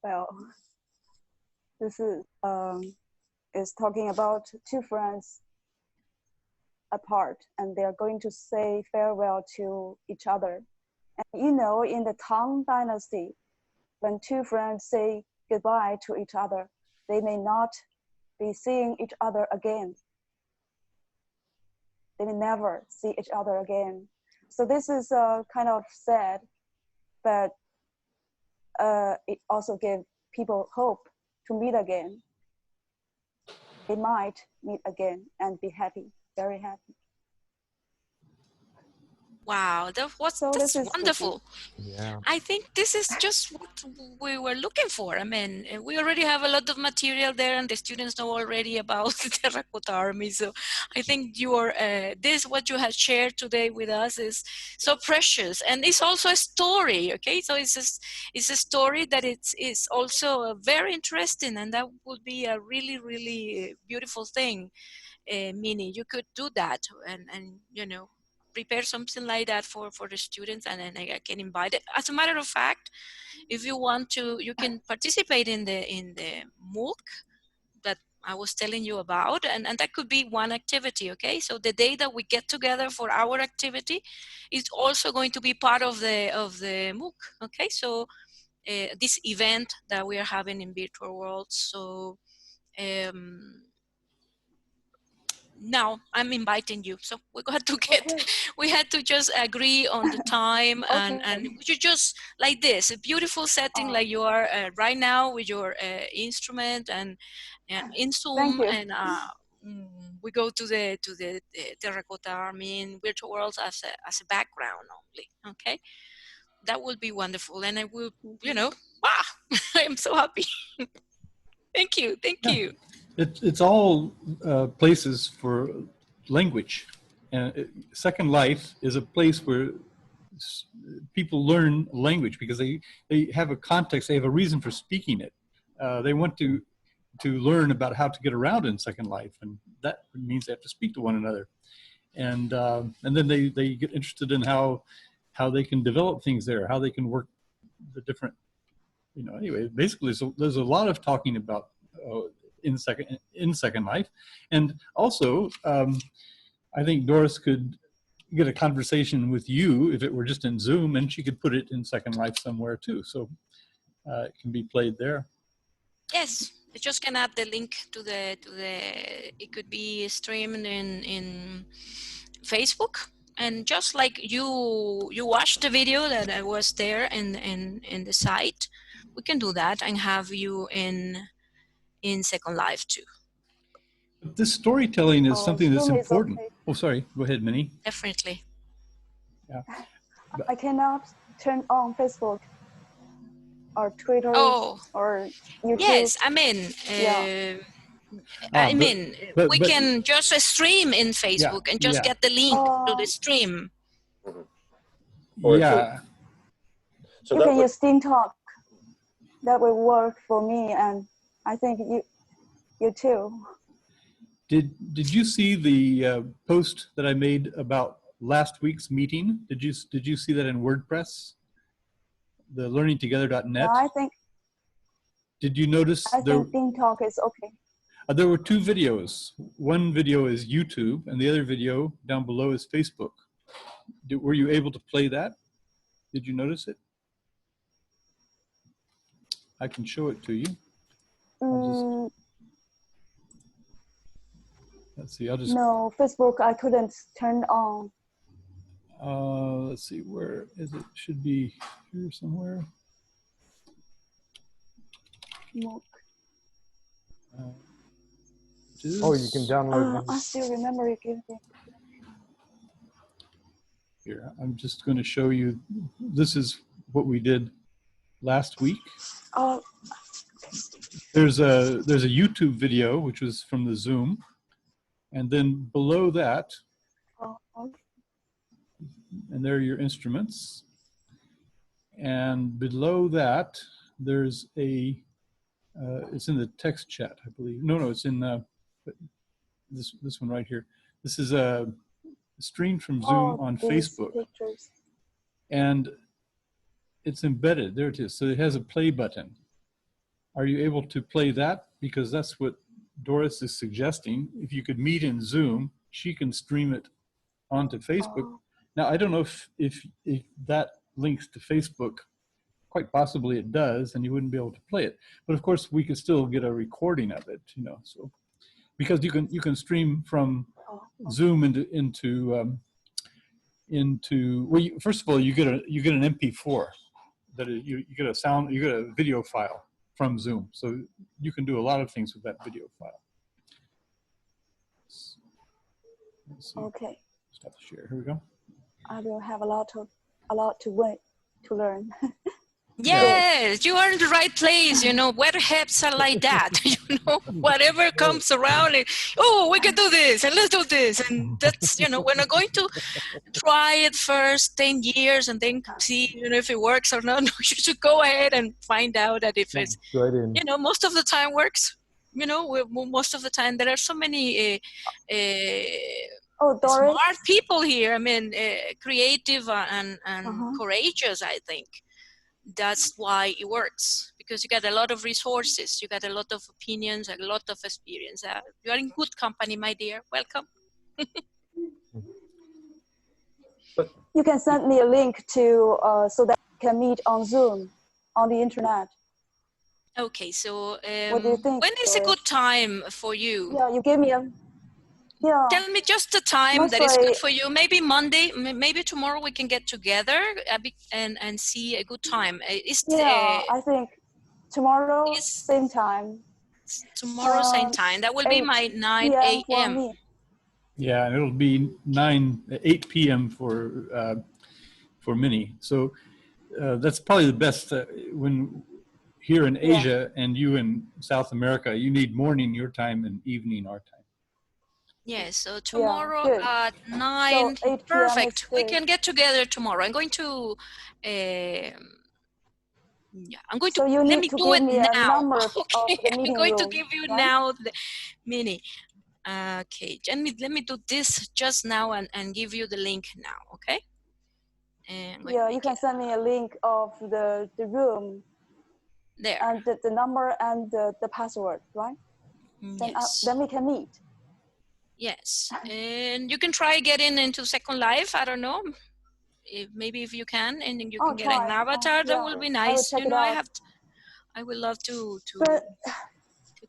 Well, this is talking about two friends apart, and they are going to say farewell to each other. And you know, in the Tang Dynasty, when two friends say goodbye to each other, they may not be seeing each other again. They may never see each other again. So this is kind of sad, but it also gives people hope to meet again. They might meet again and be happy, very happy. Wow, that's wonderful. Yeah. I think this is just what we were looking for. I mean, we already have a lot of material there, and the students know already about the Terracotta Army. So I think what you have shared today with us is so precious, and it's also a story. Okay, so it's a story that it's also very interesting, and that would be a really, really beautiful thing. Minnie, you could do that, and you know, prepare something like that for the students, and then I can invite it. As a matter of fact, if you want to, you can participate in the MOOC that I was telling you about, and that could be one activity. Okay, so the day that we get together for our activity is also going to be part of the MOOC. Okay, so this event that we are having in virtual world. So now I'm inviting you. So we had to we had to just agree on the time, and you just like this, a beautiful setting like you are right now with your instrument and in Zoom, and we go to the Terracotta Army in virtual worlds as a background only. Okay, that would be wonderful, and I will, you know, I'm so happy. Thank you. It's all places for language. And Second Life is a place where people learn language because they have a context, they have a reason for speaking it. They want to learn about how to get around in Second Life, and that means they have to speak to one another. And then they get interested in how they can develop things there, how they can work the different, you know, anyway, basically, so there's a lot of talking about in Second Life. And also, I think Doris could get a conversation with you if it were just in Zoom, and she could put it in Second Life somewhere too. So it can be played there. Yes, you just can add the link to the it could be streamed in Facebook, and just like you watched the video that I was there in the site, we can do that and have you in Second Life too. This storytelling is something that's important. Okay. Oh, sorry. Go ahead, Minnie. Definitely. Yeah. I cannot turn on Facebook or Twitter or YouTube. Yes, I mean, we can just stream in Facebook and just get the link to the stream. Yeah. So you can use Steam Talk. That will work for me, and I think you too. Did you see the post that I made about last week's meeting? Did you see that in WordPress? The learningtogether.net? No, I think. Did you notice? I think Steam Talk is okay. There were two videos. One video is YouTube, and the other video down below is Facebook. Were you able to play that? Did you notice it? I can show it to you. Let's see. No, Facebook I couldn't turn on. Let's see. Where is it? Should be here somewhere. Look. Oh, you can download. I still remember it. Here, I'm just going to show you. This is what we did last week. Oh. There's a YouTube video which was from the Zoom, and then below that, and there are your instruments, and below that there's a it's in the text chat, I believe. No, it's in this one right here. This is a stream from Zoom on Facebook, and it's embedded. There it is. So it has a play button. are you able to play that? Because that's what Doris is suggesting. If you could meet in Zoom, she can stream it onto Facebook. Oh. Now, I don't know if that links to Facebook. Quite possibly it does, and you wouldn't be able to play it. But of course, we could still get a recording of it, you know. So because you can stream from Zoom into well, first of all, you get an MP4 that you get a video file from Zoom. So you can do a lot of things with that video file. Let's see. Okay. Stop the share. Here we go. I will have a lot to learn. Yes, you are in the right place. You know, Webheads are like that. You know, whatever comes around, we can do this, and let's do this. And that's, you know, we're not going to try it first 10 years and then see, you know, if it works or not. No, you should go ahead and find out that if it's, you know, most of the time works. You know, most of the time there are so many Doris, smart people here. I mean, creative and courageous, I think. That's why it works, because you got a lot of resources, you got a lot of opinions, a lot of experience. You are in good company, my dear. Welcome. You can send me a link to so that we can meet on Zoom on the internet. Okay, so what do you think, when is a good time for you? Yeah, you give me a Tell me just the time that is good for you. Maybe Monday, maybe tomorrow we can get together and see a good time. I think tomorrow, same time. Tomorrow, same time. That will be my 9 a.m. Yeah, and it'll be 8 p.m. for Minnie. So that's probably the best when here in Asia and you in South America, you need morning your time and evening our time. Yes, so tomorrow at 9, so perfect. We can get together tomorrow. I'm going to, let me do it now. Okay, I'm going to give you now the Minnie. Okay, let me do this just now and give you the link now, okay? Yeah, you can send me a link of the room. There. And the number and the password, right? Yes. Then we can meet. Yes, and you can try getting into Second Life. I don't know, maybe if you can, and you can get an avatar. That will be nice. You know, I would love to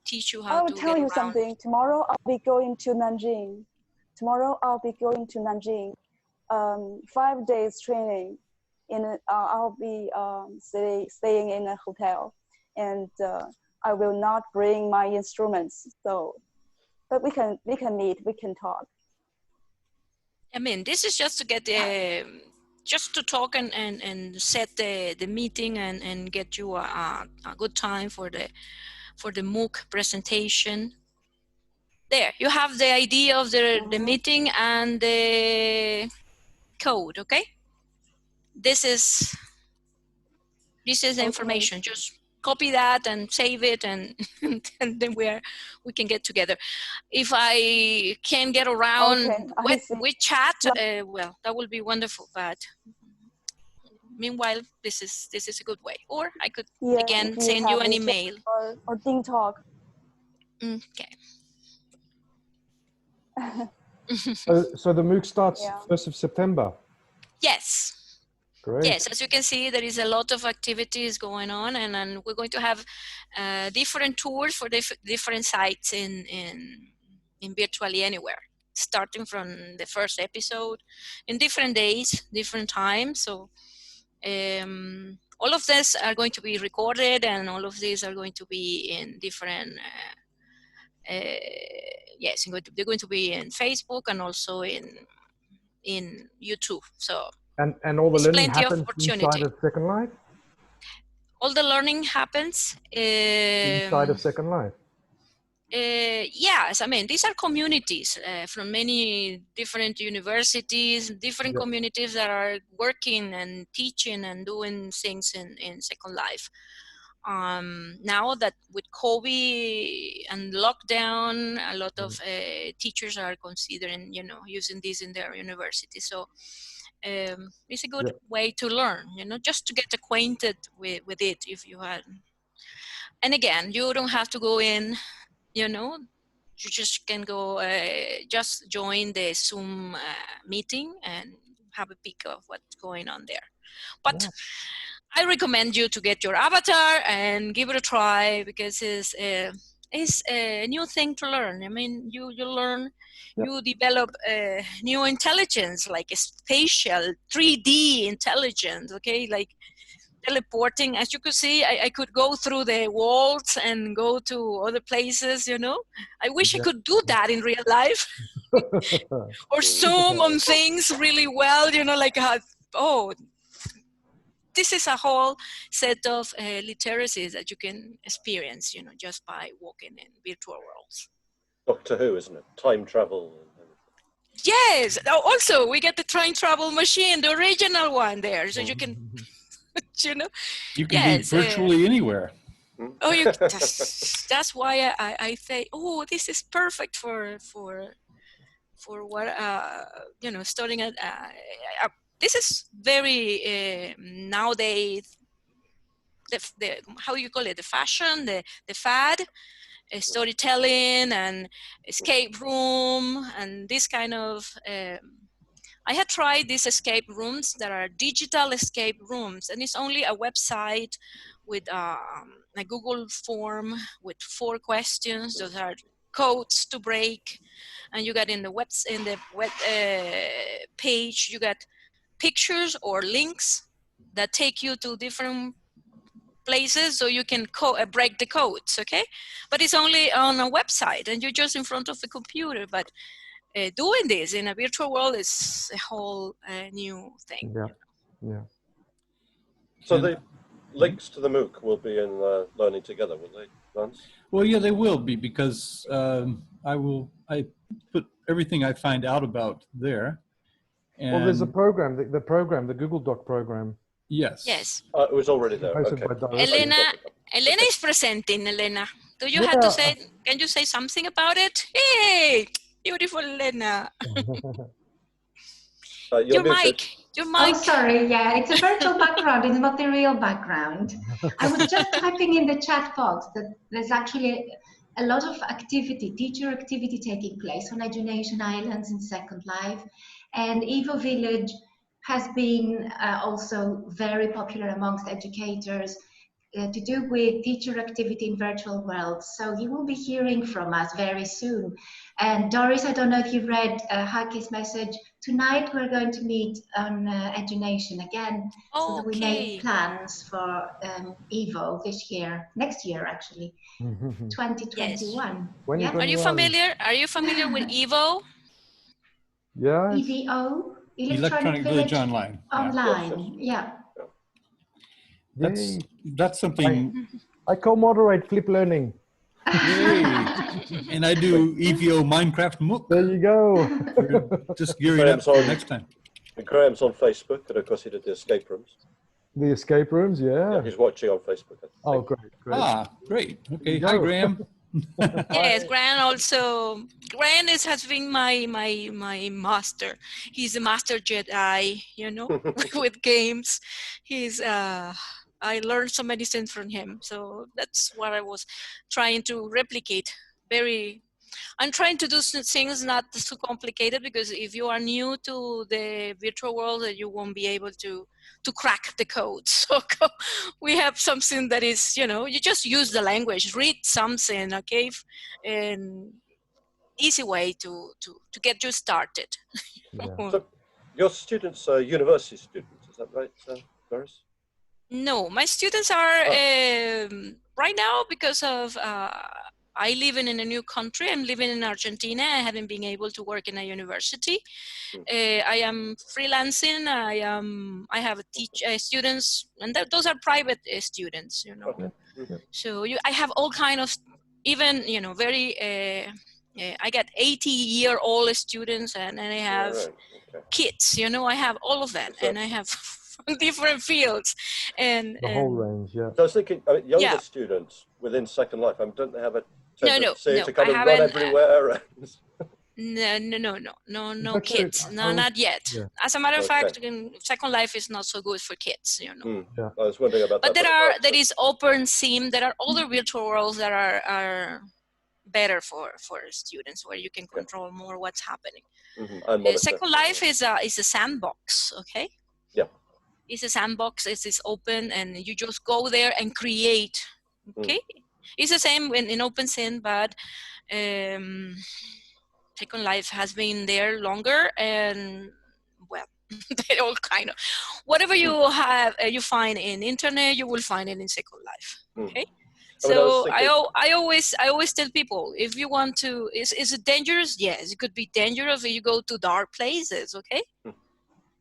teach you how to get around. I will tell you something. Tomorrow I'll be going to Nanjing. 5 days training. I'll be staying in a hotel, and I will not bring my instruments. So. But we can meet, we can talk. I mean, this is just to get just to talk and set the meeting and get you a good time for the MOOC presentation. There, you have the idea of the meeting and the code, okay? This is the information. Just copy that and save it, and then we can get together. If I can get around with chat, well, that will be wonderful. But meanwhile, this is a good way. Or I could again send you an email or Ding Talk. Okay. So the MOOC starts 1st of September. Yes. Great. Yes, as you can see, there is a lot of activities going on, and we're going to have different tours for different sites in virtually anywhere, starting from the first episode in different days, different times. So all of this are going to be recorded, and all of these are going to be in different, they're going to be in Facebook and also in YouTube. So. And all the learning happens inside of Second Life? All the learning happens inside of Second Life? Yes, I mean, these are communities from many different universities, different communities that are working and teaching and doing things in Second Life. Now that with COVID and lockdown, a lot of teachers are considering, using this in their university. So it's a good way to learn, just to get acquainted with it if you had. And again, you don't have to go in, you know, you just can go, just join the Zoom meeting and have a peek of what's going on there. But yeah. I recommend you to get your avatar and give it a try, because it's a new thing to learn. I mean, you learn, you develop new intelligence, like a spatial 3D intelligence, okay? Like teleporting, as you could see, I could go through the walls and go to other places, you know? I wish I could do that in real life. Or zoom on things really well, you know, like, oh, this is a whole set of literacies that you can experience, you know, just by walking in virtual worlds. Doctor Who, isn't it? Time travel. Yes. Also, we get the time travel machine, the original one there, so you can, you know. You can be virtually anywhere. Oh, that's why I say, oh, this is perfect for what you know, starting at. This is very nowadays. The how you call it, the fashion, the fad, storytelling and escape room and this kind of. I had tried these escape rooms that are digital escape rooms, and it's only a website with a Google form with 4 questions. Those are codes to break, and you got in the web page, you got pictures or links that take you to different places, so you can break the codes, okay? But it's only on a website, and you're just in front of a computer. But doing this in a virtual world is a whole new thing. Yeah, yeah. So the links to the MOOC will be in Learning Together, will they, Lance? Well, yeah, they will be, because I put everything I find out about there. And well, there's a program, the Google Doc program. Yes. Yes. It was already there. Okay. Elena is presenting. Elena, do you have to say? Can you say something about it? Hey, beautiful Elena. Your mic. Oh, sorry. Yeah, it's a virtual background. It's not the real background. I was just typing in the chat box that there's actually a lot of activity, teacher activity taking place on Edutain Islands in Second Life, and Evo Village has been also very popular amongst educators to do with teacher activity in virtual worlds. So you will be hearing from us very soon. And Doris, I don't know if you've read Heike's message. Tonight we're going to meet on Edutain again, so that we make plans for Evo this year, next year actually, 2021. Yes. Yeah. Are you familiar? Are you familiar with Evo? Yeah. EVO. Electronic Village Online. Online, yeah. That's something. I co-moderate Flip Learning. Yay. And I do EVO Minecraft MOOC. There you go. We're just gearing up for next time. And Graham's on Facebook, and of course he did the escape rooms. The escape rooms, yeah. He's watching on Facebook. Oh, great. Ah, great. Okay, hi Graham. Yes, Graham also. Graham has been my master. He's a master Jedi, you know, with games. He's I learned so many things from him. So that's what I was trying to replicate. I'm trying to do things not too complicated, because if you are new to the virtual world, you won't be able to crack the code. So we have something that is, you know, you just use the language, read something, okay? And easy way to get you started. Yeah. So your students are university students, is that right, Doris? No, my students are right now, because of I live in a new country. I'm living in Argentina. I haven't been able to work in a university. I am freelancing. I have students, and those are private students, you know. Okay. So I have all kind of, even, you know, very. I got 80-year-old students, and I have kids. You know, I have all of that, and I have different fields, and the whole range. Yeah. So I was thinking, younger students within Second Life, don't they have a tendency to kind of run everywhere? No kids. No, not yet. Yeah. As a matter of fact, Second Life is not so good for kids, you know. Yeah. I was wondering about but that. There is Open Sim. There are other virtual worlds that are better for students, where you can control more what's happening. Second Life is a sandbox, okay? Yeah. It's a sandbox. It's open, and you just go there and create, okay? It's the same in Open Sim, but Second Life has been there longer, and well, they all kind of whatever you have you find in internet, you will find it in Second Life. Okay, so I always tell people, if you want to, is it dangerous? Yes, it could be dangerous if you go to dark places. Okay,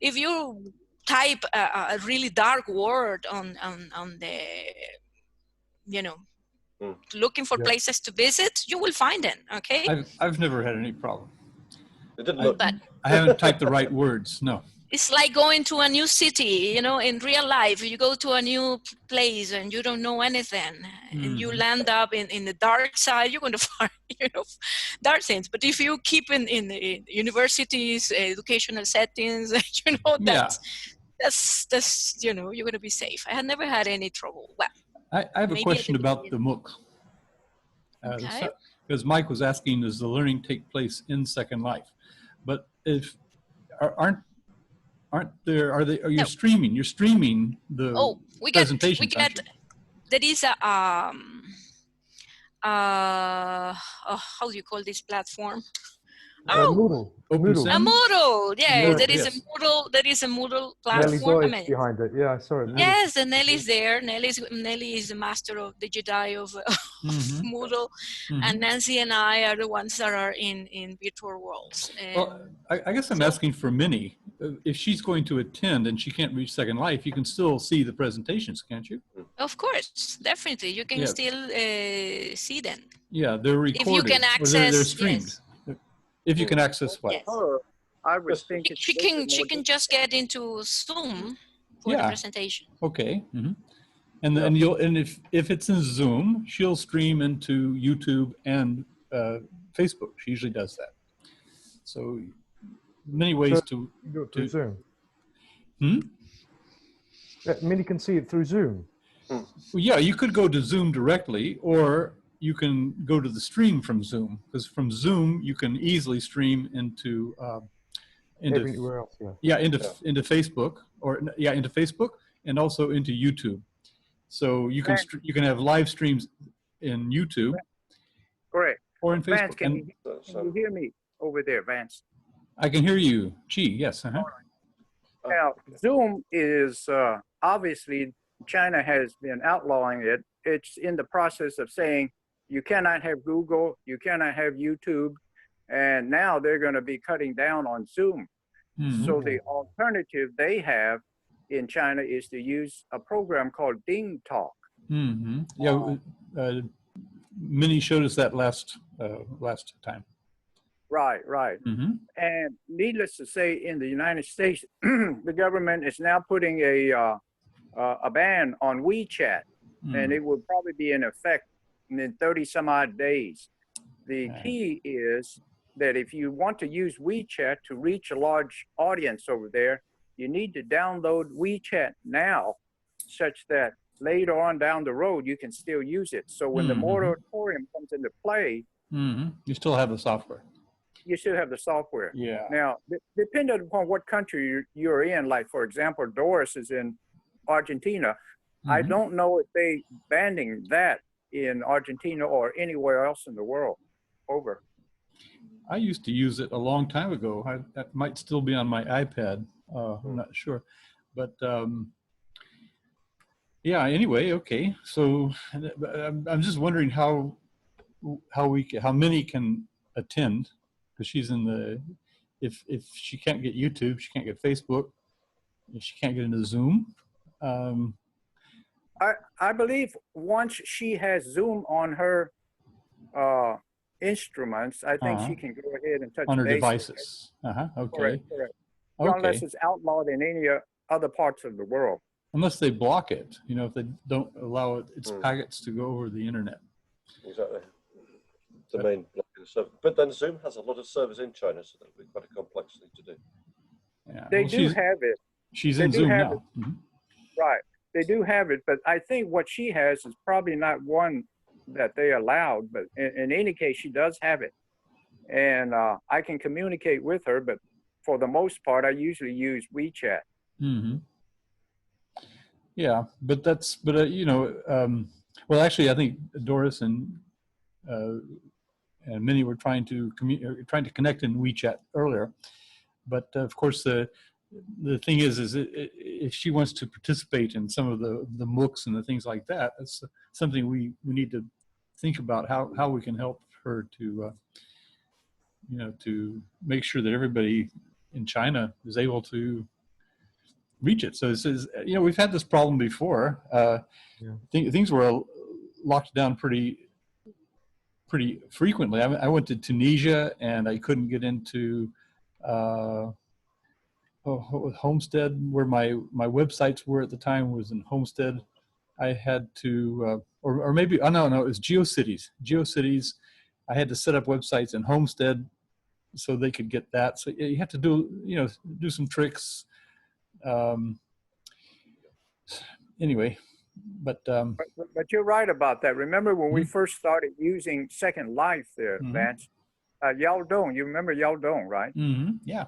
if you type a really dark word on the, you know, looking for places to visit, you will find them. Okay, I've never had any problem. It didn't look. I haven't typed the right words. No. It's like going to a new city, you know, in real life. You go to a new place and you don't know anything, and you land up in the dark side, you're going to find, you know, dark things. But if you keep in the universities, educational settings, you know, that's you know, you're going to be safe. I had never had any trouble. Well, I have a question about the MOOC. Because Mike was asking, does the learning take place in Second Life? But if are you streaming? You're streaming the presentations. There is a how do you call this platform? Moodle. A Moodle. Yeah, there is a Moodle platform. Nelly's behind it. Yeah, I saw it. Yes, and Nelly's there. Nelly is the master of the Jedi of Moodle, and Nancy and I are the ones that are in virtual worlds. Well, I guess I'm asking for Minnie. If she's going to attend and she can't reach Second Life, you can still see the presentations, can't you? Of course, definitely. You can still see them. Yeah, they're recorded. If you can access, they're streamed. Yes. If you can access what? Yes. I would think she can just get into Zoom for the presentation. Okay. And then if it's in Zoom, she'll stream into YouTube and Facebook. She usually does that. So many ways to go through Zoom. Minnie can see it through Zoom. Well, yeah, you could go to Zoom directly, or you can go to the stream from Zoom, because from Zoom you can easily stream into everywhere else. Into Facebook, into Facebook, and also into YouTube. So you can have live streams in YouTube. Correct. Or in Facebook. Vance, can you hear me over there, Vance? I can hear you. Yes. Now, Zoom is obviously, China has been outlawing it. It's in the process of saying you cannot have Google, you cannot have YouTube, and now they're going to be cutting down on Zoom. So the alternative they have in China is to use a program called Ding Talk. Yeah, Minnie showed us that last time. Right. And needless to say, in the United States, the government is now putting a ban on WeChat, and it will probably be in effect in 30 some odd days. The key is that if you want to use WeChat to reach a large audience over there, you need to download WeChat now, such that later on down the road you can still use it. So when the moratorium comes into play, you still have the software. You still have the software. Yeah. Now, depending upon what country you're in, like for example, Doris is in Argentina. I don't know if they banning that in Argentina or anywhere else in the world. Over. I used to use it a long time ago. That might still be on my iPad. I'm not sure, but yeah. Anyway, okay. So I'm just wondering how Minnie can attend, because she's in the. If she can't get YouTube, she can't get Facebook. If she can't get into Zoom. I believe once she has Zoom on her instruments, I think she can go ahead and touch on her base devices. Okay. Correct. Unless it's outlawed in any other parts of the world. Unless they block it, if they don't allow its packets to go over the internet. Exactly. The main blocking So, but then Zoom has a lot of servers in China, so that would be quite a complex thing to do. Yeah. They do have it. She's in Zoom now. Mm-hmm. Right. They do have it, but I think what she has is probably not one that they allowed, but in any case, she does have it. And I can communicate with her, but for the most part, I usually use WeChat. Mm-hmm. Yeah, but well, actually, I think Doris and Minnie were trying to connect in WeChat earlier, but of course the thing is if she wants to participate in some of the MOOCs and the things like that, that's something we need to think about how we can help her to to make sure that everybody in China is able to reach it. So this is, we've had this problem before. Things were locked down pretty frequently. I went to Tunisia and I couldn't get into Homestead, where my websites were at the time was in Homestead. I had to, or maybe, oh no, it was GeoCities. GeoCities, I had to set up websites in Homestead so they could get that. So you have to do some tricks. Anyway, but you're right about that. Remember when we first started using Second Life there, Vance? Yao Dong, you remember Yao Dong, right? Mm-hmm. Yeah.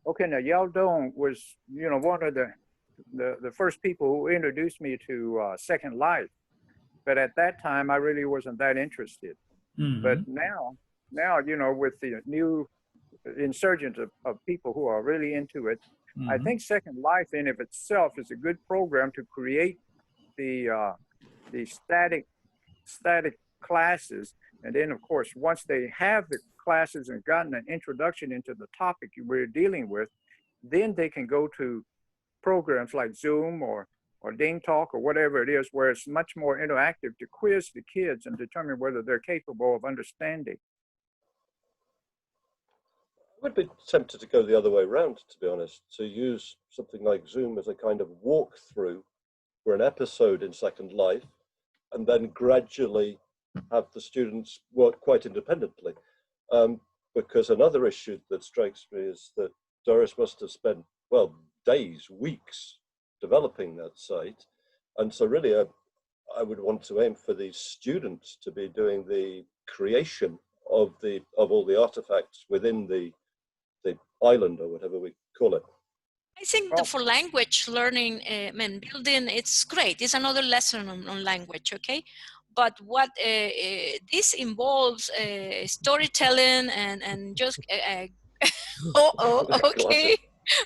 Okay, now Yao Dong was, one of the first people who introduced me to Second Life. But at that time, I really wasn't that interested. Mm-hmm. But now, with the new insurgence of people who are really into it, I think Second Life in of itself is a good program to create the static classes. And then, of course, once they have the classes and gotten an introduction into the topic we're dealing with, then they can go to programs like Zoom or Ding Talk or whatever it is, where it's much more interactive to quiz the kids and determine whether they're capable of understanding. I would be tempted to go the other way around, to be honest, to use something like Zoom as a kind of walkthrough for an episode in Second Life, and then gradually have the students work quite independently. Because another issue that strikes me is that Doris must have spent, well, days, weeks developing that site. And so really, I would want to aim for these students to be doing the creation of all the artifacts within the island, or whatever we call it. I think for language learning and building, it's great. It's another lesson on language, okay? But what this involves storytelling and just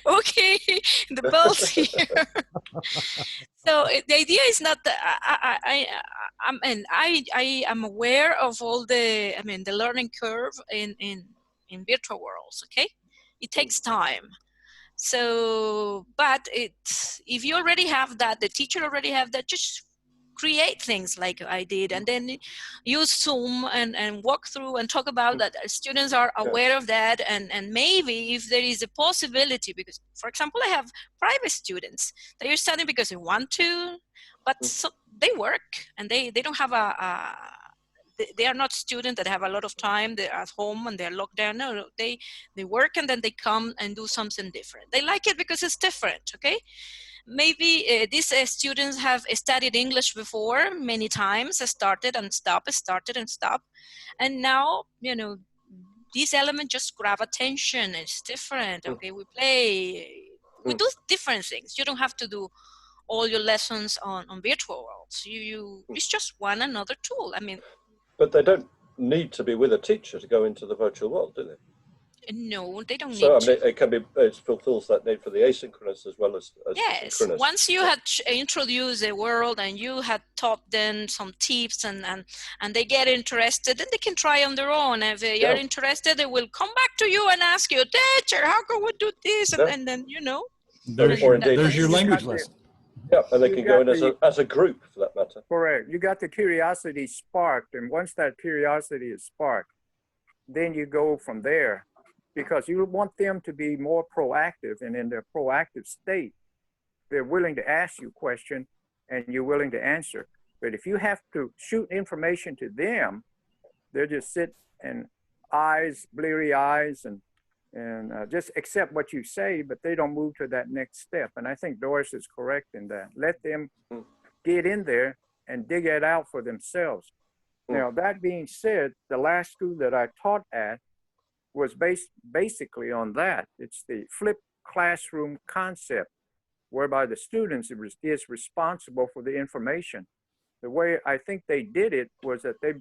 okay, the bells here. So the idea is not that I am aware of all the the learning curve in virtual worlds. Okay, it takes time. So, but if you already have that, the teacher already have that, just create things like I did, and then use Zoom and walk through and talk about that. Students are aware of that, and maybe if there is a possibility, because for example, I have private students that are studying because they want to, but so they work and they don't have they are not students that have a lot of time. They're at home and they're locked down. No, they work and then they come and do something different. They like it because it's different, okay? Maybe these students have studied English before many times, started and stopped. And now, this element just grab attention. It's different, okay? We play, we do different things. You don't have to do all your lessons on virtual worlds. It's just one another tool. But they don't need to be with a teacher to go into the virtual world, do they? No, they don't need to. It can be, it fulfills that need for the asynchronous as well as yes. Synchronous. Once you had introduced the world and you had taught them some tips and they get interested, then they can try on their own. If they are interested, they will come back to you and ask you, teacher, how can we do this? And then, There's your language lesson. Yeah, and they can go in as a group, for that matter. Correct. You got the curiosity sparked, and once that curiosity is sparked, then you go from there, because you want them to be more proactive, and in their proactive state, they're willing to ask you a question, and you're willing to answer. But if you have to shoot information to them, they'll just sit and eyes, bleary eyes, and just accept what you say, but they don't move to that next step. And I think Doris is correct in that. Let them get in there and dig it out for themselves. Now, that being said, the last school that I taught at was based basically on that. It's the flipped classroom concept, whereby the students is responsible for the information. The way I think they did it was that they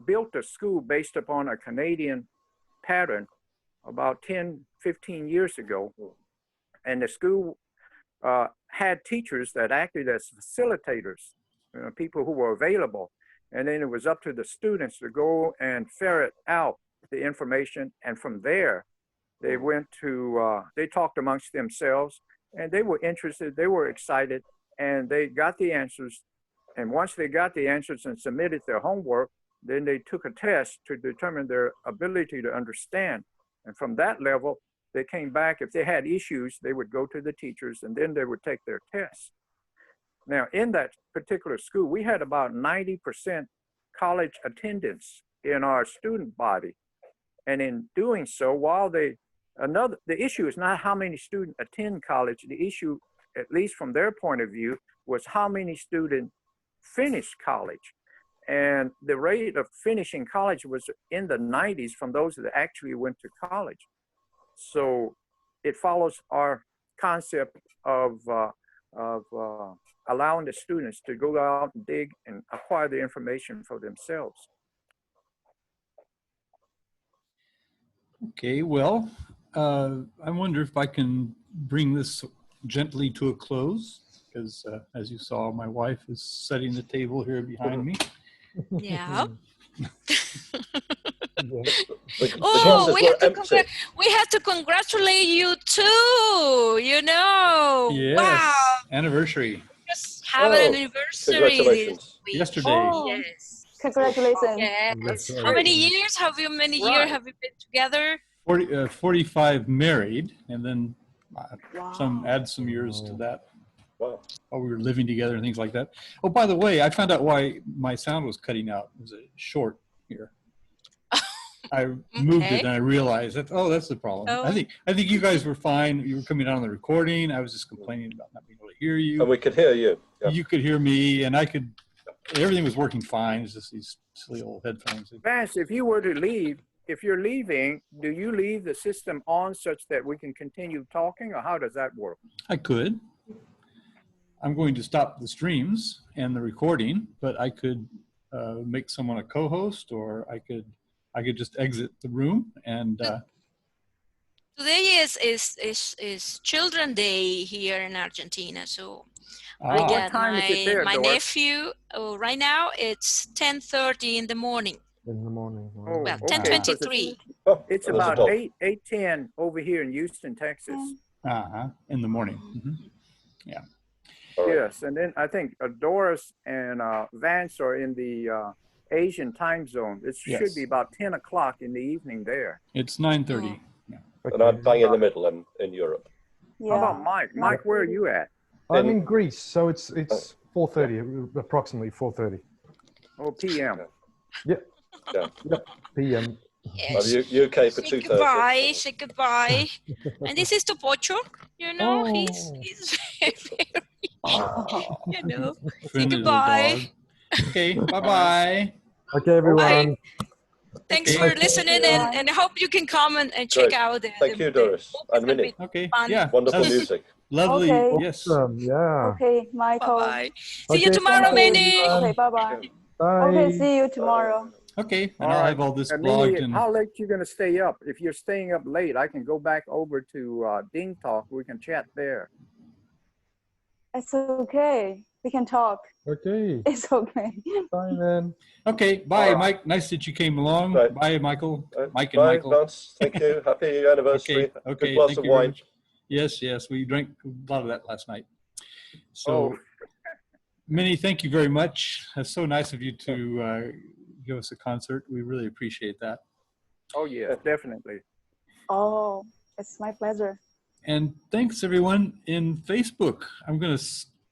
built a school based upon a Canadian pattern about 10, 15 years ago. And the school had teachers that acted as facilitators, people who were available. And then it was up to the students to go and ferret out the information. And from there, they went to, they talked amongst themselves, and they were interested, they were excited, and they got the answers. And once they got the answers and submitted their homework, then they took a test to determine their ability to understand. And from that level, they came back. If they had issues, they would go to the teachers, and then they would take their tests. Now, in that particular school, we had about 90% college attendance in our student body. And in doing so, while the issue is not how many students attend college. The issue, at least from their point of view, was how many students finish college. And the rate of finishing college was in the 90s from those that actually went to college. So it follows our concept of allowing the students to go out and dig and acquire the information for themselves. Okay, well, I wonder if I can bring this gently to a close, because as you saw, my wife is setting the table here behind me. Yeah. Oh, we have to congratulate you too, you know. Yes, wow. Anniversary. Just have an anniversary this week. Yesterday. Oh, yes. Congratulations. Yes. How many years have you been together? 45 married, and then add some years to that. Wow. While we were living together and things like that. Oh, by the way, I found out why my sound was cutting out. It was short here. I moved it and I realized that, that's the problem. Oh. I think you guys were fine. You were coming out on the recording. I was just complaining about not being able to hear you. And we could hear you. Yeah. You could hear me, and everything was working fine. It's just these silly old headphones. Vance, if you were to leave, if you're leaving, do you leave the system on such that we can continue talking, or how does that work? I could. I'm going to stop the streams and the recording, but I could make someone a co-host, or I could just exit the room and. Today is Children's Day here in Argentina, so I what got time is it there, my Doris? nephew. Oh, right now it's 10:30 in the morning. In the morning. Oh, Well, okay. 10:23. It's about 8:10 over here in Houston, Texas. In the morning. Mm-hmm. Yeah. Yes, and then I think Doris and Vance are in the Asian time zone. It should be about 10 o'clock in the evening there. It's 9:30. Yeah. And I'm bang in the middle in Europe. Yeah. How about Mike? Mike, where are you at? I'm in Greece, so it's 4:30, approximately 4:30. Oh, p.m. Yep. Yeah. Yep. p.m. Yes. UK for 2:30. Goodbye. Say goodbye. And this is Topocho. You know, he's very, you know. Say goodbye. Okay. Bye-bye. Okay, everyone. Bye. Thanks for listening, and I hope you can come and check out the. Thank you, Doris and Minnie. Okay. Fun. Yeah. Wonderful music. Lovely. Okay. Yes. Yeah. Okay, Michael. Bye. See you tomorrow, Minnie. Okay, bye-bye. Bye. Okay, see you tomorrow. Okay. And All I'll right. have all this And blogged. Minnie, And how late you going to stay up? If you're staying up late, I can go back over to Ding Talk. We can chat there. It's okay. We can talk. Okay. It's okay. Bye, man. okay. Bye, right. Mike. Nice that you came along. Right. Bye, Michael. Mike and Bye, Michael. Vance. Thank you. Happy anniversary. Okay. Good glass Thank of you very wine. much. Yes. We drank a lot of that last night. So, Minnie, thank you very much. It's so nice of you to give us a concert. We really appreciate that. Oh, yeah, definitely. Oh, it's my pleasure. And thanks, everyone in Facebook. I'm going to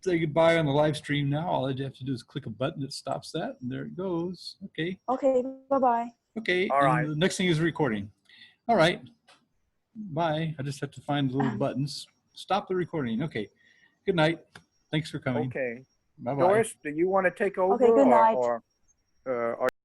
say goodbye on the live stream now. All you have to do is click a button that stops that, and there it goes. Okay. Okay, bye-bye. Okay. All right. The next thing is recording. All right. Bye. I just have to find the little buttons. Stop the recording. Okay. Good night. Thanks for coming. Okay. Bye-bye. Doris, do you want to take over? Okay, good night. Or